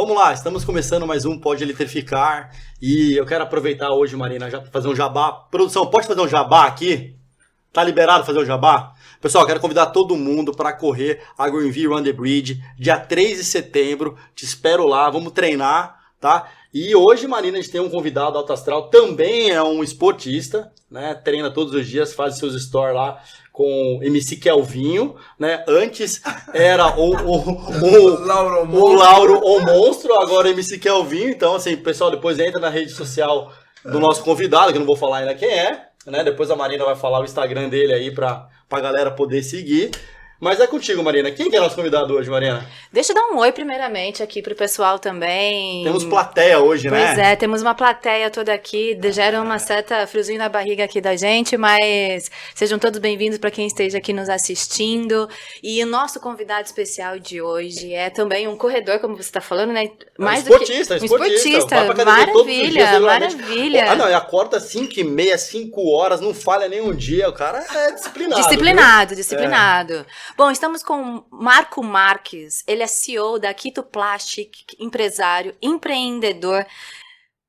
Vamos lá, estamos começando mais um Pode Eletrificar e eu quero aproveitar hoje, Marina, já para fazer um jabá. Produção, pode fazer um jabá aqui? Tá liberado fazer um jabá? Pessoal, quero convidar todo mundo para correr a Greenville Run the Bridge, dia 3 de setembro. Te espero lá, vamos treinar, tá? E hoje, Marina, a gente tem um convidado alto astral, também é um esportista, né? Treina todos os dias, faz seus stories lá com o MC Kelvinho, né? Antes era o Lauro, o monstro, agora o MC Kelvinho. Então, assim, pessoal, depois entra na rede social do nosso convidado, que eu não vou falar ainda quem é, né? Depois a Marina vai falar o Instagram dele aí pra galera poder seguir. Mas é contigo, Marina. Quem que é nosso convidado hoje, Marina? Deixa eu dar um oi primeiramente aqui pro pessoal também. Temos plateia hoje, né? Pois é, temos uma plateia toda aqui, gera uma certa friozinho na barriga aqui da gente, mas sejam todos bem-vindos para quem esteja aqui nos assistindo. E o nosso convidado especial de hoje é também um corredor, como você está falando, né? Mais esportista. Maravilha, maravilha. Ah, não, e acorda 5h30, 5 horas, não falha nenhum dia. O cara é disciplinado. Disciplinado. É. Bom, estamos com Marco Marques, ele é CEO da Quito Plastic, empresário, empreendedor,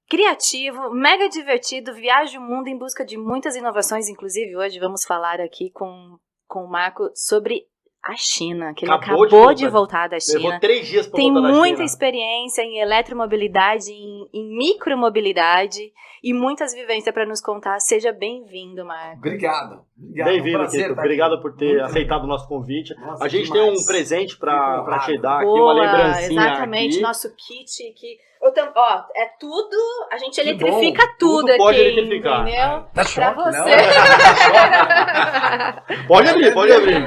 criativo, mega divertido, viaja o mundo em busca de muitas inovações, inclusive hoje vamos falar aqui com o Marco sobre a China, que ele acabou de voltar da China. Levou 3 dias para voltar da China. Tem muita experiência em eletromobilidade, em micromobilidade e muitas vivências para nos contar. Seja bem-vindo, Marco. Obrigado. Bem-vindo, Quito. Obrigado por ter aceitado o nosso convite. Nossa, a gente tem um presente para te dar aqui, uma lembrancinha. Exatamente, aqui. Nosso kit que... Ó, é tudo, a gente eletrifica tudo aqui. Pode eletrificar. Entendeu? Tá pra choque, você. Pode abrir.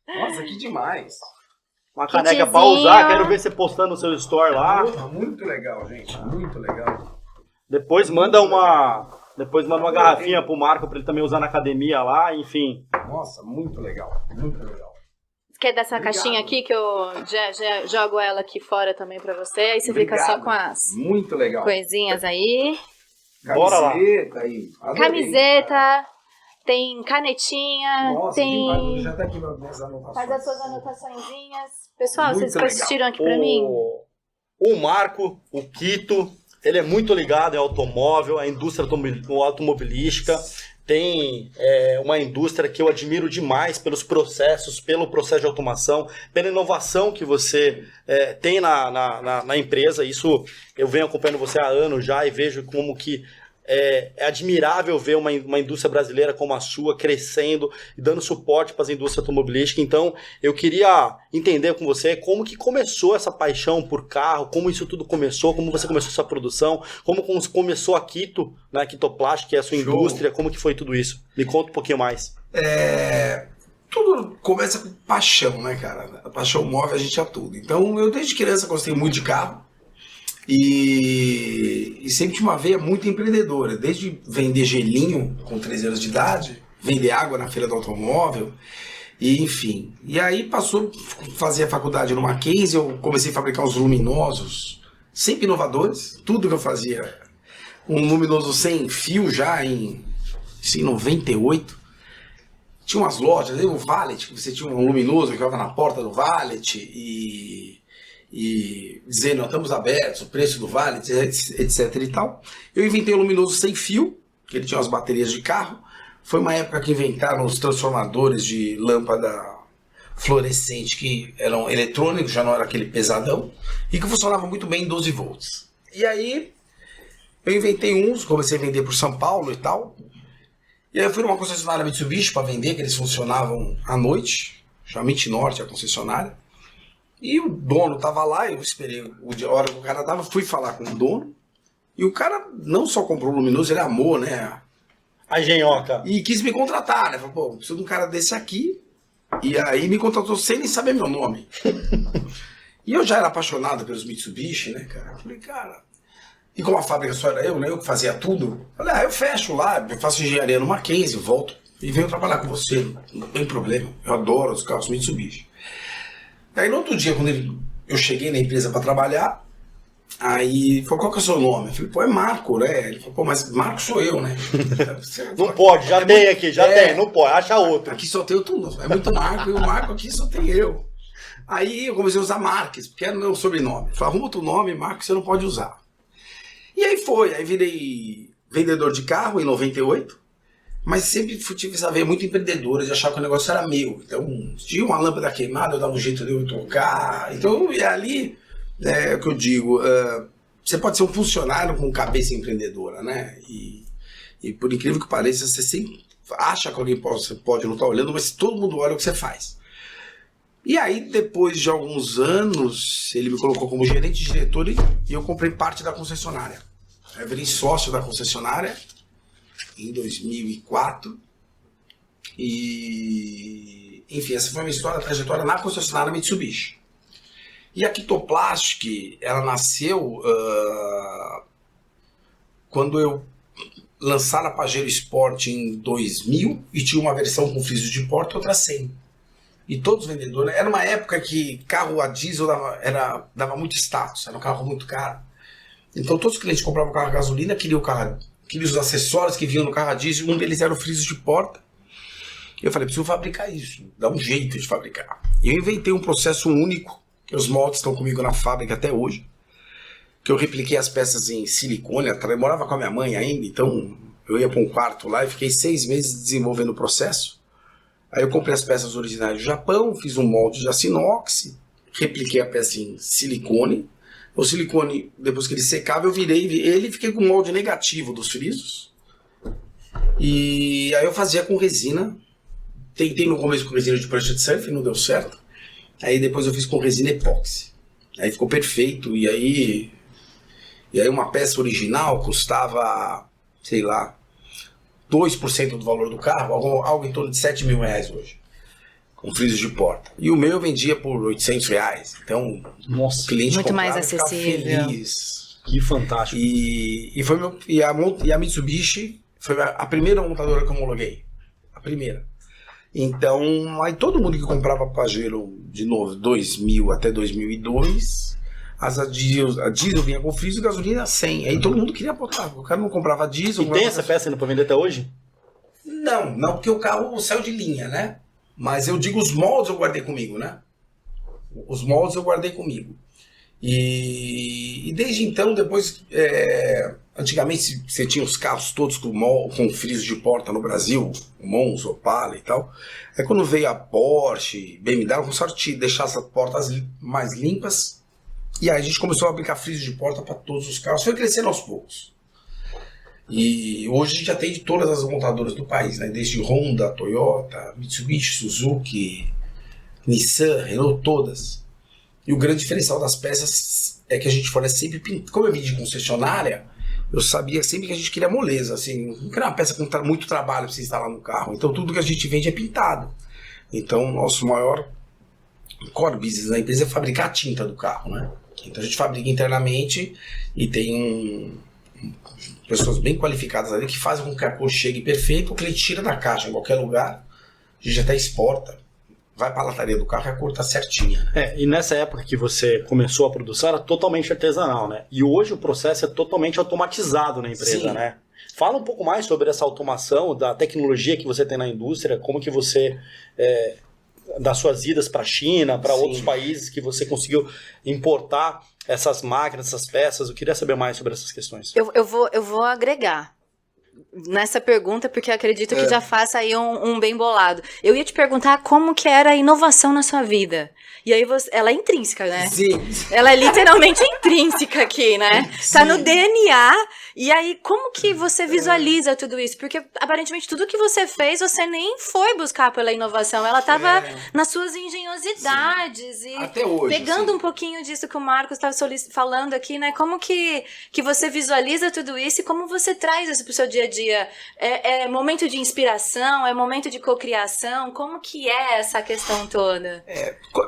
Nossa, que demais. Uma caneca pra usar, quero ver você postando no seu store lá. Muito legal, gente, muito legal. Depois manda uma garrafinha pro Marco pra ele também usar na academia lá, enfim. Nossa, muito legal, muito legal. Quer dessa caixinha aqui que eu já jogo ela aqui fora também pra você, aí você fica só com as muito legal. Coisinhas aí. Bora lá. Aí. Adorei, camiseta. Tem canetinha, nossa, tem... Já tá aqui minhas anotações. Faz as suas anotaçõezinhas. Pessoal, muito vocês assistiram aqui pra mim? O Marco, o Quito, ele é muito ligado em automóvel, a indústria automobilística. Tem uma indústria que eu admiro demais pelos processos, pelo processo de automação, pela inovação que você tem na empresa. Isso eu venho acompanhando você há anos já e vejo como que é admirável ver uma indústria brasileira como a sua crescendo e dando suporte para as indústrias automobilísticas. Então, eu queria entender com você como que começou essa paixão por carro, como isso tudo começou, como você começou sua produção, como começou a Quito, né, Quito Plastic, que é a sua indústria, como que foi tudo isso? Me conta um pouquinho mais. Tudo começa com paixão, né, cara? A paixão move a gente a tudo. Então, eu desde criança gostei muito de carro. E sempre tinha uma veia muito empreendedora, desde vender gelinho com 13 anos de idade, vender água na feira do automóvel, e enfim. E aí fazia faculdade no Mackenzie, eu comecei a fabricar os luminosos, sempre inovadores, tudo que eu fazia. Um luminoso sem fio já em 98. Tinha umas lojas, o Valet, que você tinha um luminoso que ficava na porta do Valet e dizendo, nós estamos abertos, o preço do vale, etc e tal. Eu inventei o luminoso sem fio, que ele tinha umas baterias de carro. Foi uma época que inventaram os transformadores de lâmpada fluorescente, que eram eletrônicos, já não era aquele pesadão, e que funcionava muito bem em 12 volts. E aí, eu inventei uns, comecei a vender por São Paulo e tal. E aí eu fui numa concessionária Mitsubishi para vender, que eles funcionavam à noite, chama Norte, a concessionária. E o dono tava lá, eu esperei a hora que o cara tava, fui falar com o dono. E o cara não só comprou o luminoso, ele amou, né? A engenhoca. E quis me contratar, né? Falou, pô, preciso de um cara desse aqui. E aí me contratou sem nem saber meu nome. E eu já era apaixonado pelos Mitsubishi, né, cara? Falei, cara... E como a fábrica só era eu, né? Eu que fazia tudo. Falei, eu fecho lá, eu faço engenharia no Mackenzie, volto e venho trabalhar com você. Não tem problema. Eu adoro os carros Mitsubishi. Aí no outro dia, quando eu cheguei na empresa para trabalhar, aí falou, qual que é o seu nome? Eu falei, pô, é Marco, né? Ele falou, pô, mas Marco sou eu, né? Não pode, já tem aqui, já tem, não pode, acha outro. Aqui só tem tudo, é muito Marco, e o Marco aqui só tem eu. Aí eu comecei a usar Marques, porque era meu sobrenome. Falei, arruma outro nome, Marques, você não pode usar. E aí aí virei vendedor de carro em 98, mas sempre tive essa veia muito empreendedora de achar que o negócio era meu. Então, se tinha uma lâmpada queimada, eu dava um jeito de eu trocar. Então, e ali, é o que eu digo, você pode ser um funcionário com cabeça empreendedora, né? E por incrível que pareça, você sempre acha que alguém pode não estar olhando, mas todo mundo olha o que você faz. E aí, depois de alguns anos, ele me colocou como gerente diretor e eu comprei parte da concessionária. Eu virei sócio da concessionária em 2004. E, enfim, essa foi a minha trajetória na concessionária Mitsubishi. E a Kitoplastic, ela nasceu quando eu lançaram a Pajero Sport em 2000 e tinha uma versão com friso de porta e outra sem. E todos os vendedores... Era uma época que carro a diesel dava muito status, era um carro muito caro. Então todos os clientes que compravam carro a gasolina queriam os acessórios que vinham no carro a diesel, um deles era o friso de porta. Eu falei, preciso fabricar isso, dá um jeito de fabricar. E eu inventei um processo único, que os moldes estão comigo na fábrica até hoje, que eu repliquei as peças em silicone. Eu morava com a minha mãe ainda, então eu ia para um quarto lá e fiquei 6 meses desenvolvendo o processo. Aí eu comprei as peças originais do Japão, fiz um molde de aço inox, repliquei a peça em silicone. O silicone, depois que ele secava, eu virei ele e fiquei com o molde negativo dos frisos. E aí eu fazia com resina. Tentei no começo com resina de prancha de surf, não deu certo. Aí depois eu fiz com resina epóxi. Aí ficou perfeito. E aí uma peça original custava, sei lá, 2% do valor do carro, algo em torno de 7 mil reais hoje, com friso de porta. E o meu eu vendia por 800 reais. Então, nossa, o cliente muito mais ficava acessível. Feliz. Que fantástico. E a Mitsubishi foi a primeira montadora que eu homologuei. A primeira. Então, aí todo mundo que comprava Pajero de novo, 2000 até 2002, a diesel vinha com friso e gasolina 100. Aí todo mundo queria botar. O cara não comprava diesel. E tem essa peça ainda para vender até hoje? Não, porque o carro saiu de linha, né? Mas eu digo, os moldes eu guardei comigo, né? Os moldes eu guardei comigo. E desde então, depois, antigamente você tinha os carros todos com friso de porta no Brasil, o Monza, Opala e tal. Aí quando veio a Porsche, BMW, começaram a deixar essas portas mais limpas. E aí a gente começou a aplicar friso de porta para todos os carros. Foi crescendo aos poucos. E hoje a gente atende todas as montadoras do país, né? Desde Honda, Toyota, Mitsubishi, Suzuki, Nissan, Renault, todas. E o grande diferencial das peças é que a gente fornece sempre... Como eu vim de concessionária, eu sabia sempre que a gente queria moleza. Assim, não queria uma peça com muito trabalho para você instalar no carro. Então tudo que a gente vende é pintado. Então o nosso maior core business da empresa é fabricar a tinta do carro, né? Então a gente fabrica internamente e tem pessoas bem qualificadas ali que fazem com que a cor chegue perfeita. O cliente tira da caixa em qualquer lugar, a gente até exporta, vai para a lataria do carro e a cor tá certinha. E nessa época que você começou a produção era totalmente artesanal, né? E hoje o processo é totalmente automatizado na empresa, Sim. né? Fala um pouco mais sobre essa automação, da tecnologia que você tem na indústria, como que você... das suas idas para a China, para outros países, que você conseguiu importar essas máquinas, essas peças. Eu queria saber mais sobre essas questões. Eu vou agregar nessa pergunta, porque eu acredito que já faça aí um bem bolado. Eu ia te perguntar como que era a inovação na sua vida. E aí ela é intrínseca, né? Sim. Ela é literalmente intrínseca aqui, né? Sim. Tá no DNA. E aí, como que você visualiza tudo isso? Porque, aparentemente, tudo que você fez, você nem foi buscar pela inovação. Ela tava nas suas engenhosidades. E até hoje. pegando um pouquinho disso que o Marcos estava falando aqui, né? Como que você visualiza tudo isso e como você traz isso pro seu dia a dia? É momento de inspiração? É momento de cocriação? Como que é essa questão toda?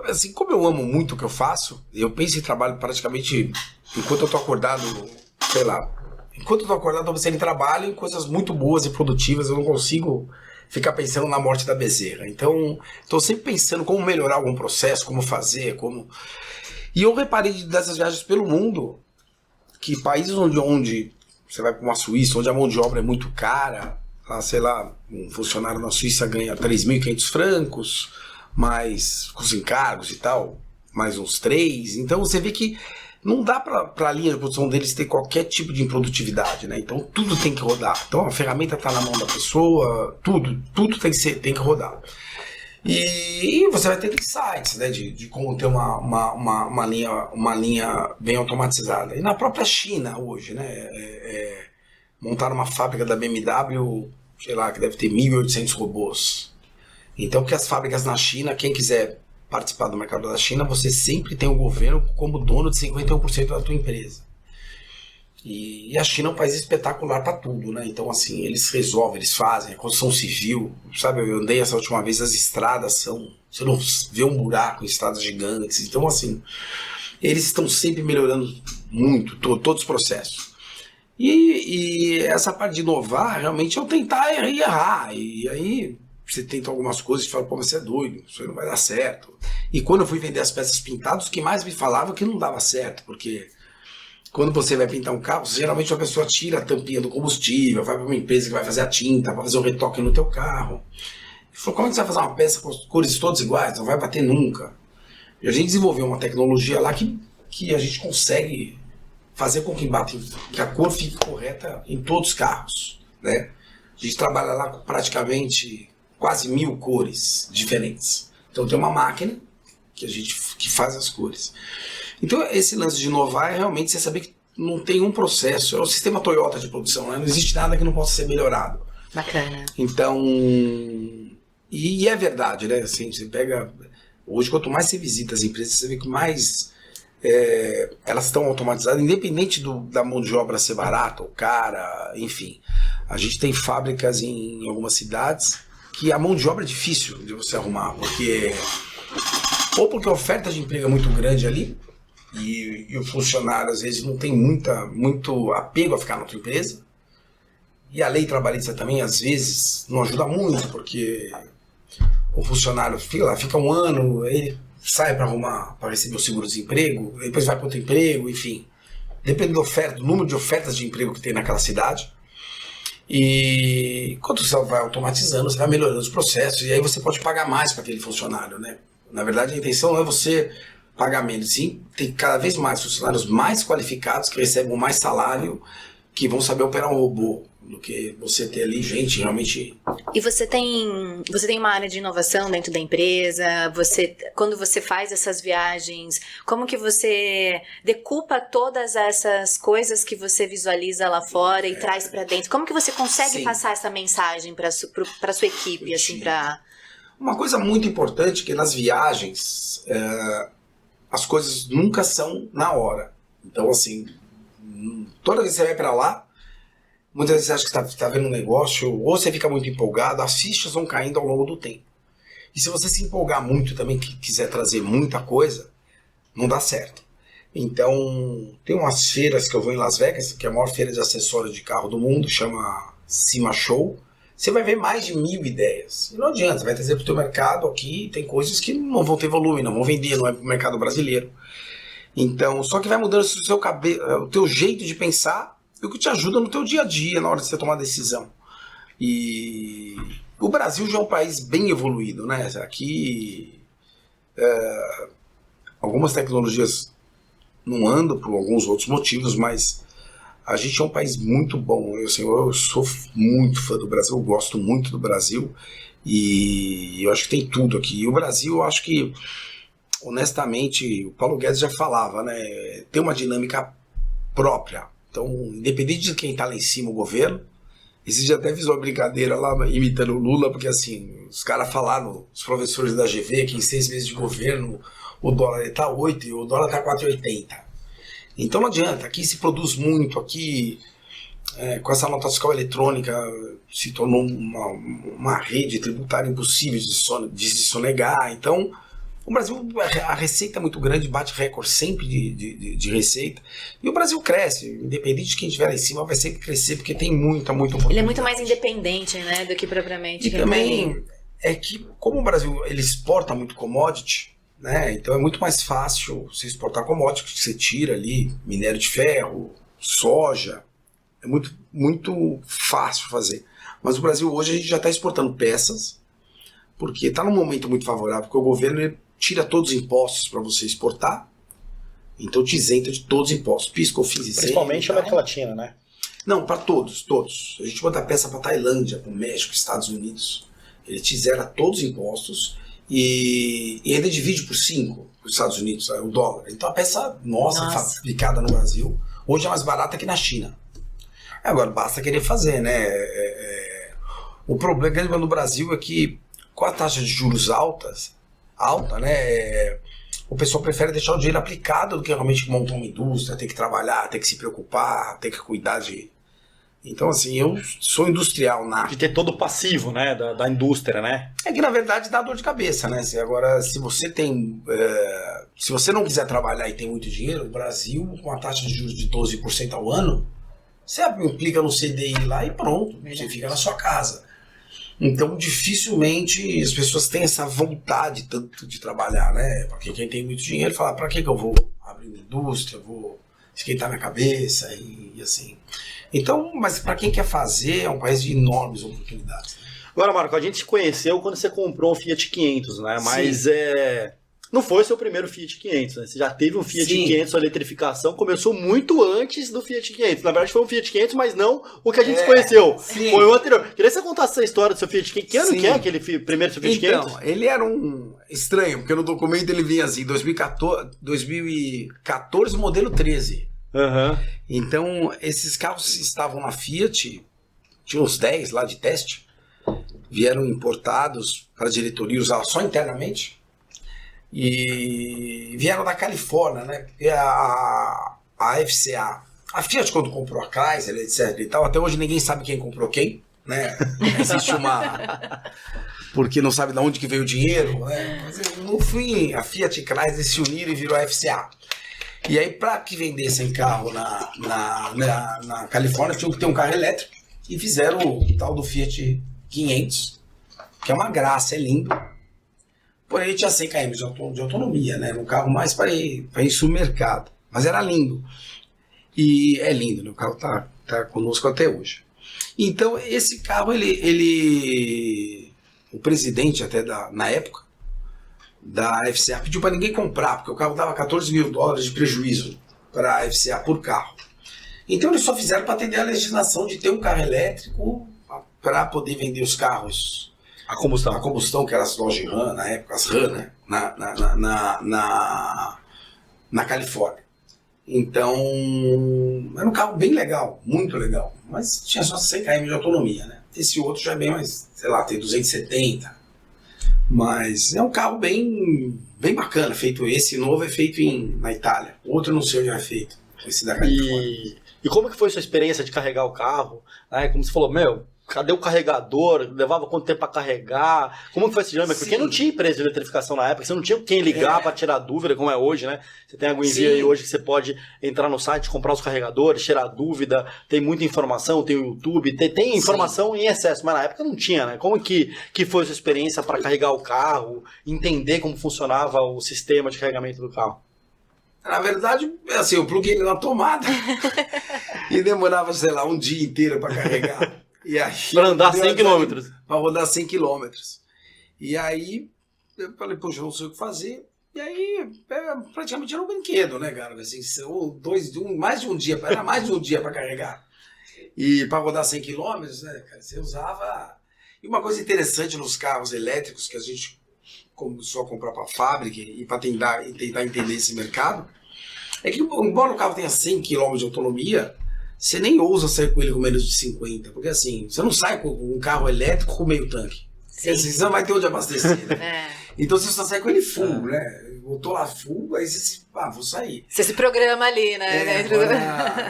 Assim, como eu amo muito o que eu faço, eu penso em trabalho praticamente enquanto eu tô acordado, sei lá. Enquanto eu tô acordado, eu tô pensando em trabalho, em coisas muito boas e produtivas. Eu não consigo ficar pensando na morte da bezerra. Então, tô sempre pensando como melhorar algum processo, como fazer, como... E eu reparei dessas viagens pelo mundo, que países onde você vai para uma Suíça, onde a mão de obra é muito cara, sei lá, um funcionário na Suíça ganha 3.500 francos, mais com os encargos e tal, mais uns 3. Então você vê que não dá para a linha de produção deles ter qualquer tipo de improdutividade, né? Então tudo tem que rodar. Então a ferramenta está na mão da pessoa, tudo tem que rodar. E você vai ter insights, né, de como ter uma linha bem automatizada. E na própria China hoje, né, montaram uma fábrica da BMW, sei lá, que deve ter 1.800 robôs. Então, porque as fábricas na China, quem quiser participar do mercado da China, você sempre tem o governo como dono de 51% da tua empresa. E a China é um país espetacular para tudo, né? Então, assim, eles resolvem, eles fazem, a construção civil, sabe? Eu andei essa última vez, as estradas você não vê um buraco em estradas gigantes. Então, assim, eles estão sempre melhorando muito, todos os processos. E essa parte de inovar, realmente, é o tentar e errar. E aí, você tenta algumas coisas e fala, pô, você é doido, isso aí não vai dar certo. E quando eu fui vender as peças pintadas, o que mais me falava que não dava certo, porque quando você vai pintar um carro, geralmente a pessoa tira a tampinha do combustível, vai para uma empresa que vai fazer a tinta, vai fazer um retoque no teu carro. Ele falou, como é que você vai fazer uma peça com as cores todas iguais? Não vai bater nunca. E a gente desenvolveu uma tecnologia lá que a gente consegue fazer com que a cor fique correta em todos os carros, né? A gente trabalha lá com praticamente quase 1.000 cores diferentes. Então tem uma máquina que faz as cores. Então esse lance de inovar é realmente você saber que não tem um processo, é o sistema Toyota de produção, né? Não existe nada que não possa ser melhorado. Bacana. Então, e é verdade, né? Assim, você pega, hoje quanto mais você visita as empresas, você vê que mais elas estão automatizadas, independente da mão de obra ser barata ou cara, enfim. A gente tem fábricas em algumas cidades que a mão de obra é difícil de você arrumar, porque a oferta de emprego é muito grande ali, e o funcionário às vezes não tem muito apego a ficar na outra empresa, e a lei trabalhista também às vezes não ajuda muito, porque o funcionário fica um ano, ele sai para arrumar, para receber o seguro-desemprego, depois vai para outro emprego, enfim, depende da oferta, do número de ofertas de emprego que tem naquela cidade. E quando você vai automatizando, você vai melhorando os processos, e aí você pode pagar mais para aquele funcionário, né? Na verdade, a intenção não é você pagar menos, sim, tem cada vez mais funcionários mais qualificados que recebem mais salário, que vão saber operar um robô, do que você ter ali gente realmente. E você tem uma área de inovação dentro da empresa, quando você faz essas viagens, como que você decupa todas essas coisas que você visualiza lá fora e traz para dentro? Como que você consegue passar essa mensagem para sua equipe, assim, para... Uma coisa muito importante é que nas viagens as coisas nunca são na hora. Então, assim, toda vez que você vai para lá, muitas vezes você acha que está vendo um negócio, ou você fica muito empolgado, as fichas vão caindo ao longo do tempo. E se você se empolgar muito também, que quiser trazer muita coisa, não dá certo. Então, tem umas feiras que eu vou em Las Vegas, que é a maior feira de acessórios de carro do mundo, chama SEMA Show. Você vai ver mais de 1.000 ideias. E não adianta, você vai trazer para o teu mercado aqui, tem coisas que não vão ter volume, não vão vender, não é para o mercado brasileiro. Então, só que vai mudando o teu jeito de pensar, e o que te ajuda no teu dia a dia, na hora de você tomar decisão. E o Brasil já é um país bem evoluído, né? Aqui, algumas tecnologias não andam por alguns outros motivos, mas a gente é um país muito bom. Eu sou muito fã do Brasil, eu gosto muito do Brasil, e eu acho que tem tudo aqui. E o Brasil, eu acho que, honestamente, o Paulo Guedes já falava, né? Tem uma dinâmica própria. Então, independente de quem está lá em cima, o governo, existe até fiz uma brincadeira lá imitando o Lula, porque assim, os caras falaram, os professores da GV, que em 6 meses de governo o dólar está 8 e o dólar está 4,80. Então não adianta, aqui se produz muito, aqui com essa nota fiscal eletrônica se tornou uma rede tributária impossível de se sonegar. Então o Brasil, a receita é muito grande, bate recorde sempre de receita. E o Brasil cresce, independente de quem estiver lá em cima, vai sempre crescer, porque tem muita oportunidade. Ele é muito mais independente, né, do que propriamente. E também é que, como o Brasil ele exporta muito commodity, né, então é muito mais fácil você exportar commodity, que você tira ali minério de ferro, soja, é muito, muito fácil fazer. Mas o Brasil hoje a gente já está exportando peças porque está num momento muito favorável, porque o governo ele tira todos os impostos para você exportar, então te isenta de todos os impostos, PIS, COFINS e Principalmente a América Latina, né? Não, para todos. A gente manda peça para Tailândia, para o México, Estados Unidos. Ele te zera todos os impostos e ainda divide por 5 os Estados Unidos, o dólar. Então a peça nossa, fabricada no Brasil, hoje é mais barata que na China. Agora, basta querer fazer, né? O problema no Brasil é que com a taxa de juros alta, né? O pessoal prefere deixar o dinheiro aplicado do que realmente montar uma indústria, ter que trabalhar, ter que se preocupar, ter que cuidar de... Então, assim, eu sou industrial De ter todo o passivo, né, da indústria, né? É que, na verdade, dá dor de cabeça, né? Agora, se você tem... se você não quiser trabalhar e tem muito dinheiro, o Brasil, com a taxa de juros de 12% ao ano, você aplica no CDI lá e pronto, você fica na sua casa. Então, dificilmente as pessoas têm essa vontade tanto de trabalhar, né? Porque quem tem muito dinheiro fala, pra que eu vou abrir uma indústria, vou esquentar minha cabeça e assim. Então, mas para quem quer fazer, é um país de enormes oportunidades. Agora, Marco, a gente se conheceu quando você comprou um Fiat 500, né? Mas não foi o seu primeiro Fiat 500, né? Você já teve um Fiat 500, a eletrificação começou muito antes do Fiat 500. Na verdade foi um Fiat 500, mas não o que a gente se conheceu. Sim. Foi o anterior. Queria que você contasse essa história do seu Fiat 500. Que ano que é aquele primeiro seu Fiat 500? Então, ele era um estranho, porque no documento ele vinha assim, 2014 modelo 13. Uhum. Então, esses carros estavam na Fiat, tinha uns 10 lá de teste, vieram importados para a diretoria, usavam só internamente. E vieram da Califórnia, né? Porque a FCA, a Fiat quando comprou a Chrysler, etc e tal, até hoje ninguém sabe quem comprou quem, né? Existe uma... porque não sabe de onde que veio o dinheiro, né? Mas no fim, a Fiat e a Chrysler se uniram e virou a FCA. E aí, para que vendessem carro na Califórnia, tinham que ter um carro elétrico e fizeram o tal do Fiat 500, que é uma graça, é lindo. Porém, ele tinha 100 km de autonomia, né? Era um carro mais para ir supermercado. Mas era lindo. E é lindo, né? O carro tá conosco até hoje. Então, esse carro, o presidente até na época, da FCA, pediu para ninguém comprar, porque o carro dava $14 mil de prejuízo para a FCA por carro. Então, eles só fizeram para atender a legislação de ter um carro elétrico para poder vender os carros... A combustão, que era as Dodge Ram, na época, as Ram, né? Na Califórnia. Então, era um carro bem legal, muito legal. Mas tinha só 100 km de autonomia, né? Esse outro já é bem mais, sei lá, tem 270. Mas é um carro bem bacana, feito esse novo é feito na Itália. O outro não sei onde é feito, esse da Califórnia. E como que foi a sua experiência de carregar o carro? Como você falou, cadê o carregador? Levava quanto tempo para carregar? Como que foi esse dinâmica? Porque não tinha empresa de eletrificação na época, você não tinha quem ligar para tirar dúvida, como é hoje, né? Você tem a Guinvia aí hoje que você pode entrar no site, comprar os carregadores, tirar dúvida, tem muita informação, tem o YouTube, tem informação em excesso, mas na época não tinha, né? Como que foi a sua experiência para carregar o carro, entender como funcionava o sistema de carregamento do carro? Na verdade, assim, eu pluguei ele na tomada e demorava, sei lá, um dia inteiro para carregar. Para andar 100 km. Para rodar 100 km. E aí, eu falei, poxa, eu não sei o que fazer. E aí, praticamente era um brinquedo, né, cara? Assim, mais de um dia para carregar. E para rodar 100 km, né, cara, você usava... E uma coisa interessante nos carros elétricos, que a gente começou a comprar para a fábrica e para tentar entender esse mercado, é que, embora o carro tenha 100 km de autonomia, você nem ousa sair com ele com menos de 50, porque assim, você não sai com um carro elétrico com meio tanque. Porque assim, você não vai ter onde abastecer, né? Então você só sai com ele full, né? Botou lá full, aí você vou sair. Você se programa ali, né?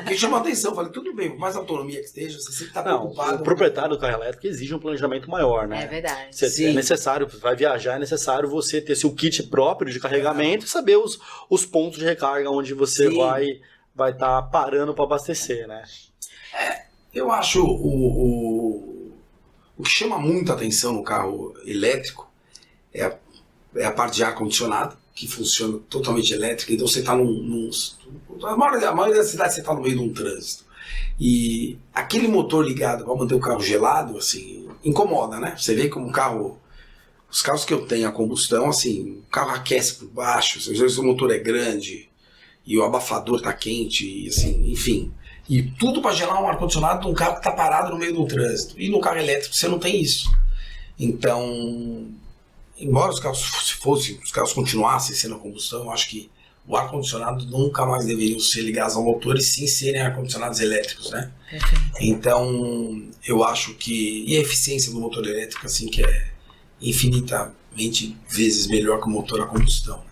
O que chamou a atenção, eu falei, tudo bem, por mais autonomia que esteja, você sempre está preocupado. O proprietário do carro elétrico exige um planejamento maior, né? É verdade. É necessário, vai viajar, é necessário você ter seu kit próprio de carregamento e saber os pontos de recarga onde você vai estar parando para abastecer, né? Eu acho o que chama muita atenção no carro elétrico é a parte de ar-condicionado, que funciona totalmente elétrica. Então você está a maioria das cidades você está no meio de um trânsito. E aquele motor ligado para manter o carro gelado, assim, incomoda, né? Você vê como o carro Os carros que eu tenho a combustão, assim, o carro aquece por baixo, às vezes o motor é grande e o abafador tá quente, e assim, enfim. E tudo para gerar um ar-condicionado de um carro que tá parado no meio do trânsito. E no carro elétrico você não tem isso. Então, embora os carros continuassem sendo a combustão, eu acho que o ar-condicionado nunca mais deveriam ser ligados ao motor e sim serem ar-condicionados elétricos, né? Então, eu acho que... E a eficiência do motor elétrico, assim, que é infinitamente vezes melhor que o motor a combustão.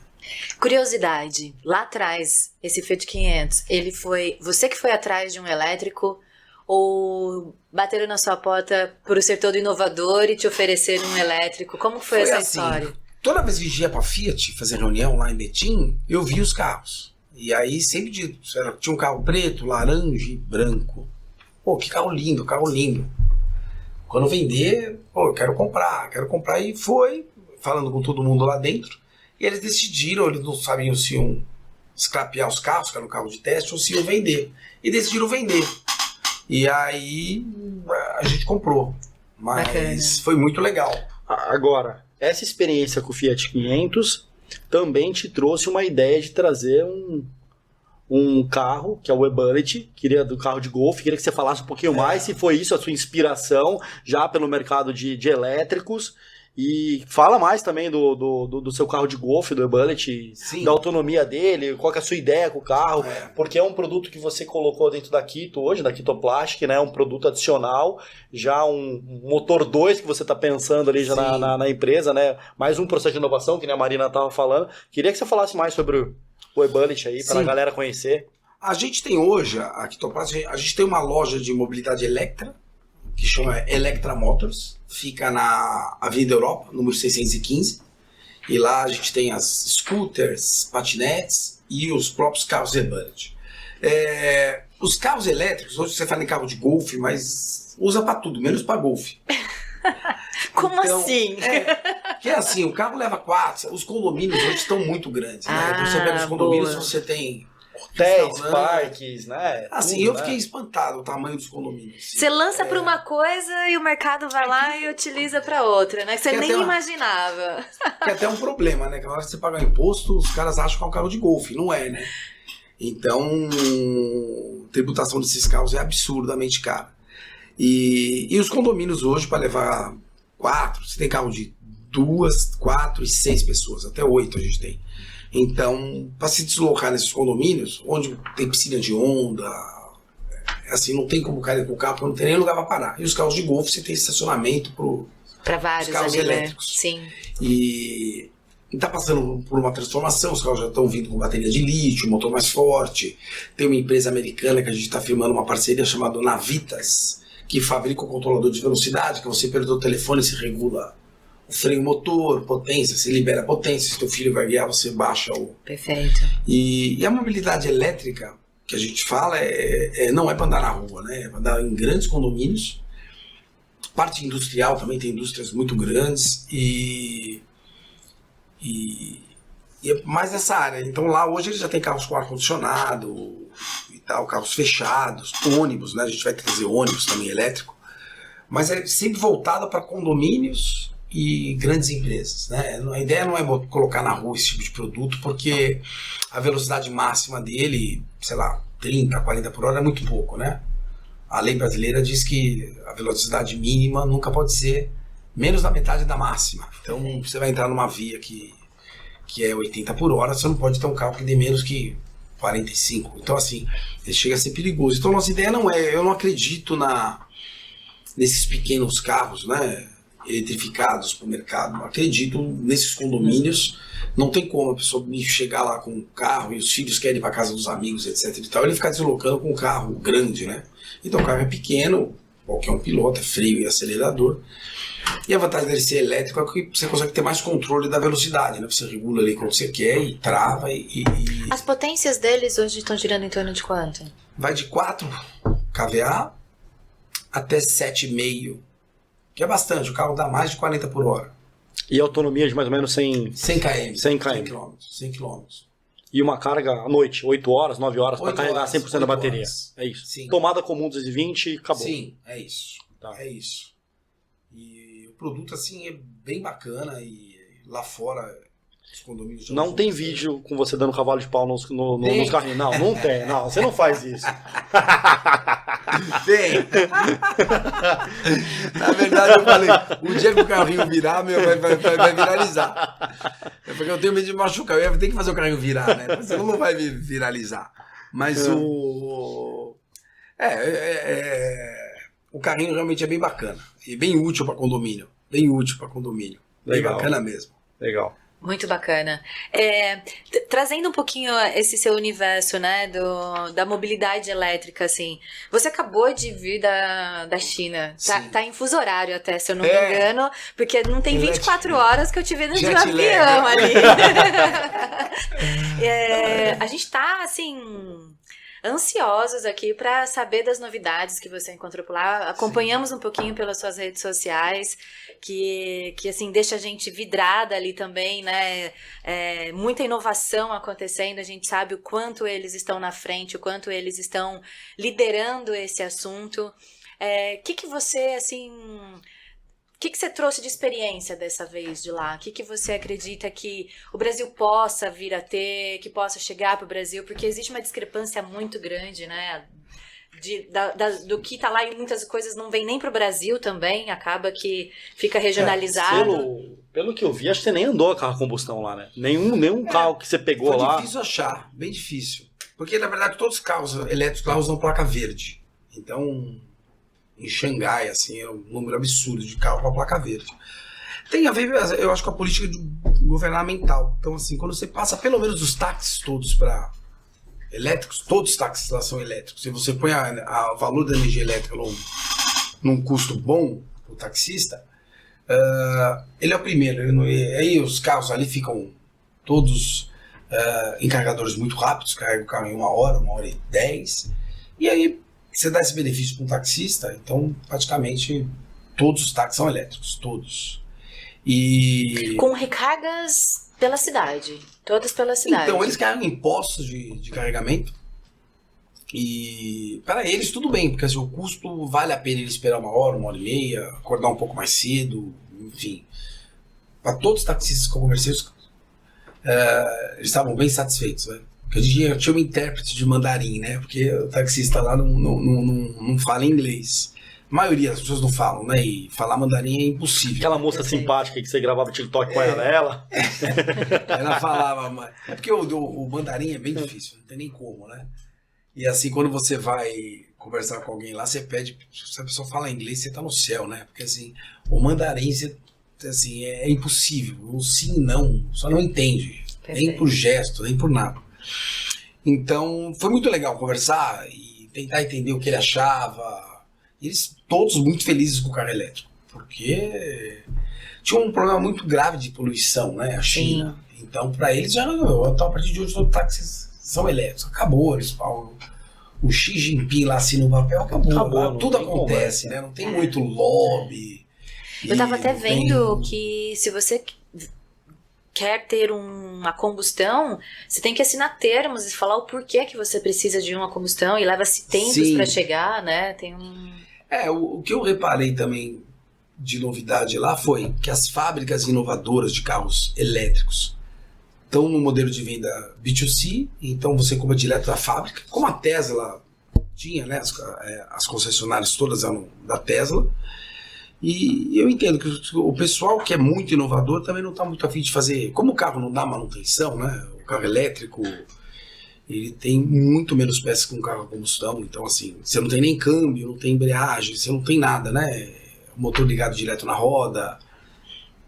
Curiosidade, lá atrás, esse Fiat 500, ele foi... Você que foi atrás de um elétrico ou bateram na sua porta por ser todo inovador e te ofereceram um elétrico? Como foi essa assim, história? Toda vez que ia pra Fiat fazer reunião lá em Betim, eu via os carros. E aí sempre tinha um carro preto, laranja e branco. Pô, que carro lindo, carro lindo. Quando vender, pô, eu quero comprar. E foi, falando com todo mundo lá dentro. E eles decidiram, eles não sabiam se iam scrapear os carros, que era um carro de teste, ou se iam vender. E decidiram vender. E aí a gente comprou. Mas bacana. Foi muito legal. Agora, essa experiência com o Fiat 500 também te trouxe uma ideia de trazer um carro, que é o e-Bullet, queria do carro de golfe, queria que você falasse um pouquinho mais se foi isso a sua inspiração já pelo mercado de elétricos. E fala mais também do seu carro de golfe, do e-Bullet, da autonomia dele, qual que é a sua ideia com o carro, porque é um produto que você colocou dentro da Kito hoje, da Kito Plastic, né, um produto adicional, já um motor 2 que você está pensando ali já na empresa, né, mais um processo de inovação, que nem a Marina estava falando. Queria que você falasse mais sobre o e-Bullet aí, para a galera conhecer. A gente tem hoje, a Kito Plastic, a gente tem uma loja de mobilidade Electra, que chama Electra Motors, fica na Avenida Europa, número 615, e lá a gente tem as scooters, patinetes e os próprios carros e-Bullet. Os carros elétricos, hoje você fala em carro de golfe, mas usa para tudo, menos para golfe. Como então, assim? Que é assim, o carro leva 4, os condomínios hoje estão muito grandes, né? Então você pega os condomínios, você tem hotéis, parques, né? Assim, tudo, eu fiquei espantado o tamanho dos condomínios. Assim. Você lança para uma coisa e o mercado vai lá e utiliza para outra, né? Que você nem imaginava. Que é até um problema, né? Que na hora que você paga imposto, os caras acham que é um carro de golfe. Não é, né? Então, a tributação desses carros é absurdamente cara. E os condomínios hoje, para levar 4, você tem carro de 2, 4 e 6 pessoas, até 8 a gente tem. Então, para se deslocar nesses condomínios, onde tem piscina de onda, assim, não tem como o cara ir com o carro, porque não tem nem lugar para parar. E os carros de golfe, você tem estacionamento para vários carros ali, elétricos. Né? Sim. E está passando por uma transformação, os carros já estão vindo com bateria de lítio, motor mais forte. Tem uma empresa americana que a gente está firmando uma parceria chamada Navitas, que fabrica o controlador de velocidade, que você perdeu o telefone e se regula o freio motor, potência, você libera a potência, se teu filho vai guiar, você baixa o... Perfeito. E a mobilidade elétrica, que a gente fala, não é para andar na rua, né? É para andar em grandes condomínios. Parte industrial também, tem indústrias muito grandes e é mais nessa área. Então lá hoje eles já tem carros com ar-condicionado e tal, carros fechados, ônibus, né? A gente vai trazer ônibus também elétrico, mas é sempre voltado para condomínios e grandes empresas, né? A ideia não é colocar na rua esse tipo de produto, porque a velocidade máxima dele, sei lá, 30, 40 por hora é muito pouco, né? A lei brasileira diz que a velocidade mínima nunca pode ser menos da metade da máxima. Então você vai entrar numa via que é 80 por hora, você não pode ter um carro que dê menos que 45. Então assim, ele chega a ser perigoso. Então nossa ideia não é, eu não acredito nesses pequenos carros, né? Eletrificados para o mercado. Acredito nesses condomínios. Não tem como a pessoa chegar lá com um carro e os filhos querem ir para casa dos amigos, etc e tal, ele ficar deslocando com um carro grande, né? Então o carro é pequeno, qualquer um piloto, é freio e acelerador. E a vantagem dele ser elétrico é que você consegue ter mais controle da velocidade, né? Você regula ali quando você quer e trava As potências deles hoje estão girando em torno de quanto? Vai de 4 kVA até 7,5, que é bastante, o carro dá mais de 40 por hora. E autonomia de mais ou menos 100 km. 100 km. E uma carga à noite, 8 horas, 9 horas, para carregar 100% da bateria. Horas. É isso. Sim. Tomada comum 220 e acabou. Sim, é isso. Tá. É isso. E o produto, assim, é bem bacana e lá fora os condomínios... já Não usam tem bastante. vídeo com você dando cavalo de pau nos Tem. carrinhos. Não tem. Não, você não faz isso. Tem! Na verdade eu falei, o dia que o carrinho virar, vai viralizar. É porque eu tenho medo de machucar, eu ia ter que fazer o carrinho virar, né? Mas senão não vai viralizar. Mas o carrinho realmente é bem bacana. E bem útil para condomínio. Bem útil para condomínio. Bem Legal. bacana mesmo. Legal. Muito bacana. Trazendo um pouquinho esse seu universo, né, da mobilidade elétrica, assim. Você acabou de vir da China. Sim. Tá em fuso horário até, se eu não me engano, porque não tem 24 horas que eu te vi dentro de um Jet lag. avião ali. A gente tá, assim, ansiosos aqui para saber das novidades que você encontrou por lá. Acompanhamos um pouquinho pelas suas redes sociais, que assim, deixa a gente vidrada ali também, né? Muita inovação acontecendo, a gente sabe o quanto eles estão na frente, o quanto eles estão liderando esse assunto. Que você, assim... O que você trouxe de experiência dessa vez de lá? O que você acredita que o Brasil possa vir a ter, que possa chegar para o Brasil? Porque existe uma discrepância muito grande, né? Do que está lá e muitas coisas não vem nem para o Brasil também, acaba que fica regionalizado. Pelo que eu vi, acho que você nem andou a carro a combustão lá, né? Nenhum carro que você pegou Foi lá. difícil achar, bem difícil. Porque, na verdade, todos os carros elétricos lá usam placa verde. Então, em Xangai, assim, é um número absurdo de carro com a placa verde. Tem a ver, eu acho, com a política governamental. Então, assim, quando você passa pelo menos os táxis todos para elétricos, todos os táxis lá são elétricos. Se você põe o valor da energia elétrica num custo bom, o taxista, ele é o primeiro. Aí os carros ali ficam todos em carregadores muito rápidos, carrega o carro em 1 hora e 10. E aí você dá esse benefício para um taxista, então praticamente todos os táxis são elétricos, todos. E com recargas pela cidade, todas pela cidade. então eles carregam em postos de carregamento e para eles tudo bem, porque assim, o custo vale a pena ele esperar 1 hora e meia, acordar um pouco mais cedo, enfim. Para todos os taxistas que eu conversei, eles estavam bem satisfeitos, né? Porque eu tinha um intérprete de mandarim, né? Porque o taxista lá não fala inglês. A maioria das pessoas não falam, né? E falar mandarim é impossível. Aquela moça simpática que você gravava TikTok com ela. Ela falava, mas... É porque o mandarim é bem difícil, não tem nem como, né? E assim, quando você vai conversar com alguém lá, você pede... Se a pessoa fala inglês, você tá no céu, né? Porque assim, o mandarim, assim, é impossível. O sim e não, só não entende. Nem por gesto, nem por nada. Então, foi muito legal conversar e tentar entender o que ele achava. E eles todos muito felizes com o carro elétrico, porque tinha um problema muito grave de poluição, né, a China. Sim. Então, para eles já não, então, a partir de hoje todos os táxis são elétricos. Acabou, eles falam, o Xi Jinping lá assina o papel, acabou tudo acontece, né, não tem muito lobby. Eu tava até vendo que se você quer ter uma combustão, você tem que assinar termos e falar o porquê que você precisa de uma combustão e leva-se tempos para chegar, né? Tem o que eu reparei também de novidade lá foi que as fábricas inovadoras de carros elétricos estão no modelo de venda B2C, então você compra direto da fábrica, como a Tesla tinha, né? As concessionárias todas eram da Tesla. E eu entendo que o pessoal que é muito inovador também não está muito afim de fazer. Como o carro não dá manutenção, né? O carro elétrico, ele tem muito menos peças que um carro a combustão. Então, assim, você não tem nem câmbio, não tem embreagem, você não tem nada, né? O motor ligado direto na roda,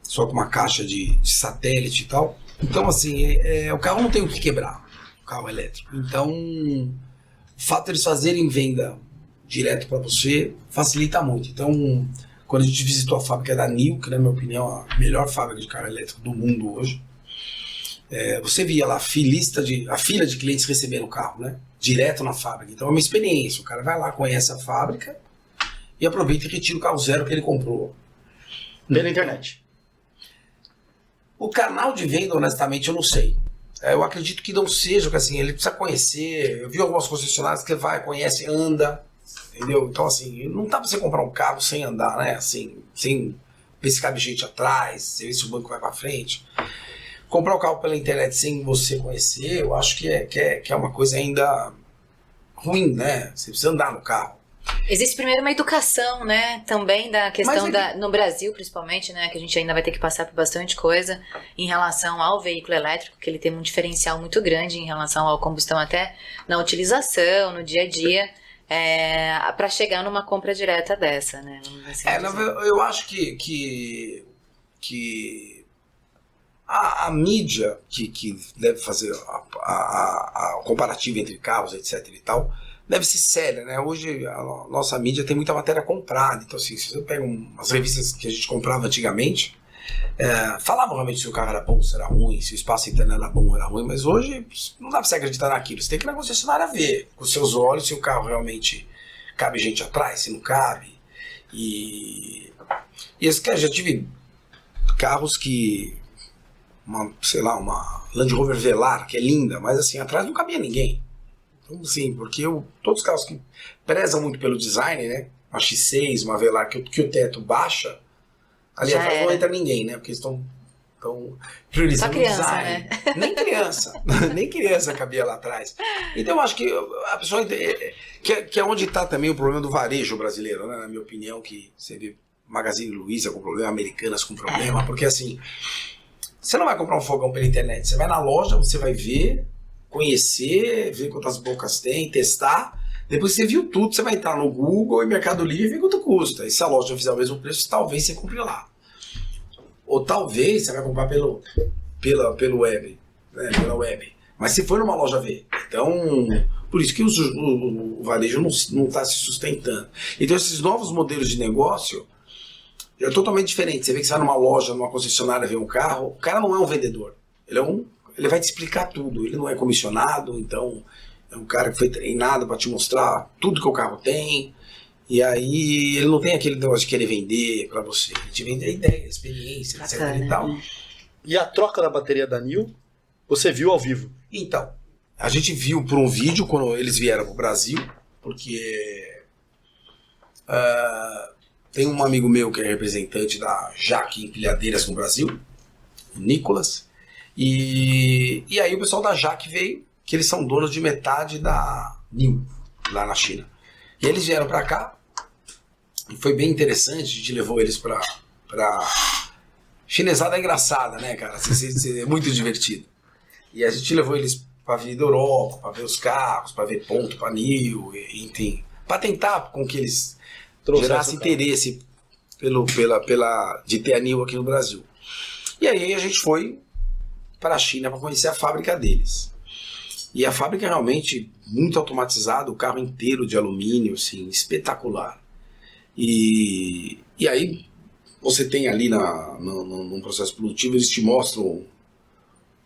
só com uma caixa de satélite e tal. Então, assim, o carro não tem o que quebrar, o carro elétrico. Então, o fato de eles fazerem venda direto para você facilita muito. Então, quando a gente visitou a fábrica da NIO, que na minha opinião é a melhor fábrica de carro elétrico do mundo hoje, você via lá a fila de clientes recebendo o carro, né? Direto na fábrica. Então é uma experiência. O cara vai lá, conhece a fábrica e aproveita e retira o carro zero que ele comprou. Pela internet. O canal de venda, honestamente, eu não sei. Eu acredito que não seja, porque assim, ele precisa conhecer. Eu vi algumas concessionárias que vai, conhece, anda. Entendeu? Então, assim, não dá pra você comprar um carro sem andar, né? Assim, sem ver se cabe gente atrás, ver se o banco vai para frente. Comprar o carro pela internet sem você conhecer, eu acho que é uma coisa ainda ruim, né? Você precisa andar no carro. Existe primeiro uma educação, né, também da questão no Brasil principalmente, né, que a gente ainda vai ter que passar por bastante coisa em relação ao veículo elétrico, que ele tem um diferencial muito grande em relação ao combustão até na utilização, no dia a dia, para chegar numa compra direta dessa, né. Assim eu acho que a mídia que deve fazer a comparativa entre carros, etc e tal, deve ser séria, né? Hoje a nossa mídia tem muita matéria comprada, então assim, se você pega umas revistas que a gente comprava antigamente, falavam realmente se o carro era bom, se era ruim, se o espaço interno era bom ou era ruim, mas hoje não dá pra você acreditar naquilo, você tem que ir na concessionária ver com os seus olhos se o carro realmente cabe gente atrás, se não cabe, e esse cara, já tive carros que uma Land Rover Velar, que é linda, mas assim, atrás não cabia ninguém. Então, sim, porque todos os carros que prezam muito pelo design, né? Uma X6, uma Velar, que o teto baixa, ali atrás não entra ninguém, né? Porque estão priorizando o design. Né? Nem criança cabia lá atrás. Então eu acho que a pessoa que é onde está também o problema do varejo brasileiro, né? Na minha opinião, que você vê Magazine Luiza com problema, Americanas com problema, porque assim, você não vai comprar um fogão pela internet, você vai na loja, você vai ver, conhecer, ver quantas bocas tem, testar. Depois você viu tudo, você vai entrar no Google e Mercado Livre e ver quanto custa. E se a loja fizer o mesmo preço, talvez você compre lá. Ou talvez você vai comprar pelo web, né, pela web. Mas se for numa loja ver. Então, por isso que o varejo não está se sustentando. Então esses novos modelos de negócio é totalmente diferente. Você vê que você vai numa loja, numa concessionária ver um carro, o cara não é um vendedor. Ele vai te explicar tudo. Ele não é comissionado, então é um cara que foi treinado para te mostrar tudo que o carro tem. E aí ele não tem aquele negócio de querer vender para você. Ele te vende a ideia, a experiência, etc e tal. E a troca da bateria da Nil, você viu ao vivo? Então, a gente viu por um vídeo quando eles vieram pro Brasil, porque tem um amigo meu que é representante da Jaque Empilhadeiras no Brasil, o Nicolas, e aí o pessoal da Jaque veio, que eles são donos de metade da Nil, lá na China. E eles vieram para cá, e foi bem interessante, a gente levou eles pra chinesada engraçada, né, cara? É muito divertido. E a gente levou eles pra Avenida Europa, pra ver os carros, pra ver ponto, pra Nil, enfim, pra tentar com que eles gerassem interesse de ter a Nil aqui no Brasil. E aí a gente foi para a China para conhecer a fábrica deles. E a fábrica é realmente muito automatizada, o carro inteiro de alumínio, assim, espetacular. E aí você tem ali no processo produtivo, eles te mostram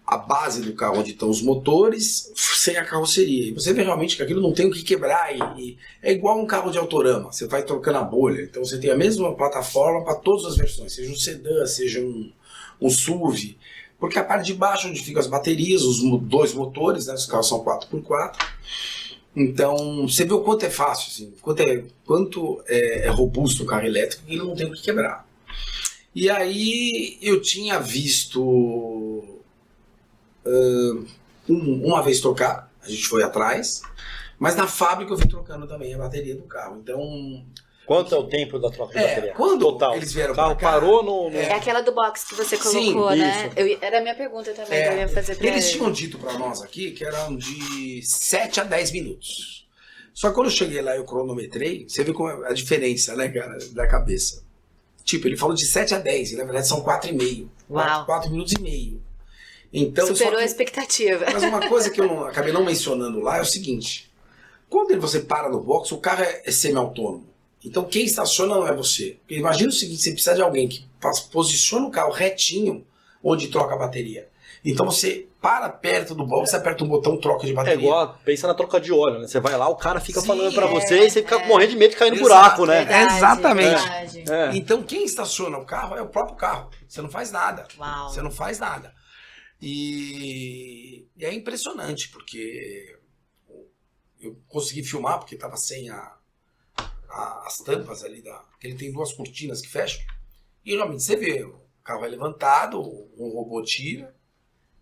a base do carro, onde estão os motores, sem a carroceria. E você vê realmente que aquilo não tem o que quebrar. E é igual um carro de autorama, você vai trocando a bolha. Então você tem a mesma plataforma para todas as versões, seja um sedã, seja um SUV. Porque a parte de baixo, onde ficam as baterias, os dois motores, né, os carros são 4x4. Então você vê o quanto é fácil, assim, quanto é robusto o carro elétrico, e ele não tem o que quebrar. E aí eu tinha visto uma vez trocar, a gente foi atrás, mas na fábrica eu fui trocando também a bateria do carro. Então, quanto é o tempo da troca de bateria? Quando total, eles vieram o carro pra cá, parou no... É aquela do box que você colocou, sim, né? Era a minha pergunta também que eu ia fazer pra eles tinham dito pra nós aqui que eram de 7 a 10 minutos. Só que quando eu cheguei lá e eu cronometrei, você vê como é a diferença, né, cara, da cabeça. Tipo, ele falou de 7 a 10, e na verdade são 4,5. Uau. 4 minutos e meio. Então, superou a expectativa. Mas uma coisa que eu acabei não mencionando lá é o seguinte: quando você para no box, o carro é semi-autônomo. Então quem estaciona não é você. Porque imagina o seguinte: você precisa de alguém que posiciona o carro retinho onde troca a bateria. Então você para perto do box, você aperta um botão, troca de bateria. É igual, pensa na troca de óleo, né? Você vai lá, o cara fica falando pra você e você fica morrendo de medo de cair no buraco, né? Verdade, exatamente. verdade. Então quem estaciona o carro é o próprio carro. Você não faz nada. Uau. Você não faz nada. E é impressionante, porque eu consegui filmar, porque estava sem as tampas ali, porque ele tem duas cortinas que fecham, E realmente você vê, o carro é levantado, um robô tira,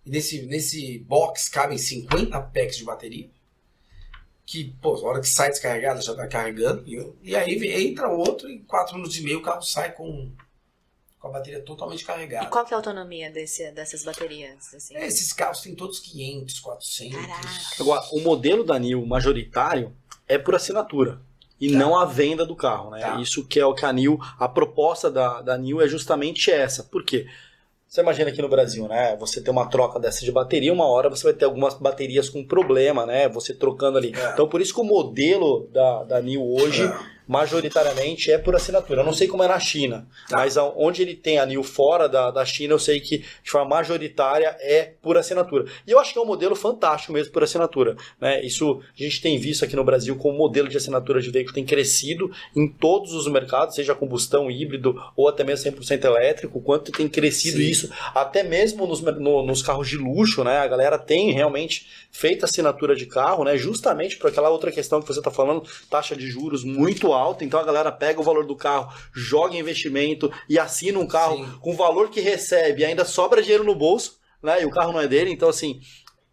e nesse box cabem 50 packs de bateria, que, pô, a hora que sai descarregada já tá carregando, e aí entra outro e em 4 minutos e meio o carro sai com a bateria totalmente carregada. E qual que é a autonomia dessas baterias? Assim? Esses carros têm todos 500, 400. Caraca. Agora, o modelo da NIO majoritário é por assinatura. E não a venda do carro, né? Tá. Isso que é o que a NIO, a proposta da NIO é justamente essa. Por quê? Você imagina aqui no Brasil, né? Você tem uma troca dessa de bateria, uma hora você vai ter algumas baterias com problema, né? Você trocando ali. Então, por isso que o modelo da NIO hoje, majoritariamente, é por assinatura. Eu não sei como é na China, mas onde ele tem a NIO fora da China, eu sei que de forma majoritária é por assinatura. E eu acho que é um modelo fantástico mesmo por assinatura, né? Isso a gente tem visto aqui no Brasil como o modelo de assinatura de veículo tem crescido em todos os mercados, seja combustão, híbrido ou até mesmo 100% elétrico, quanto tem crescido isso, até mesmo nos carros de luxo, né? A galera tem realmente feito assinatura de carro, né? Justamente por aquela outra questão que você está falando, taxa de juros muito alta, então a galera pega o valor do carro, joga em investimento e assina um carro com o valor que recebe e ainda sobra dinheiro no bolso, né? E o carro não é dele, então assim,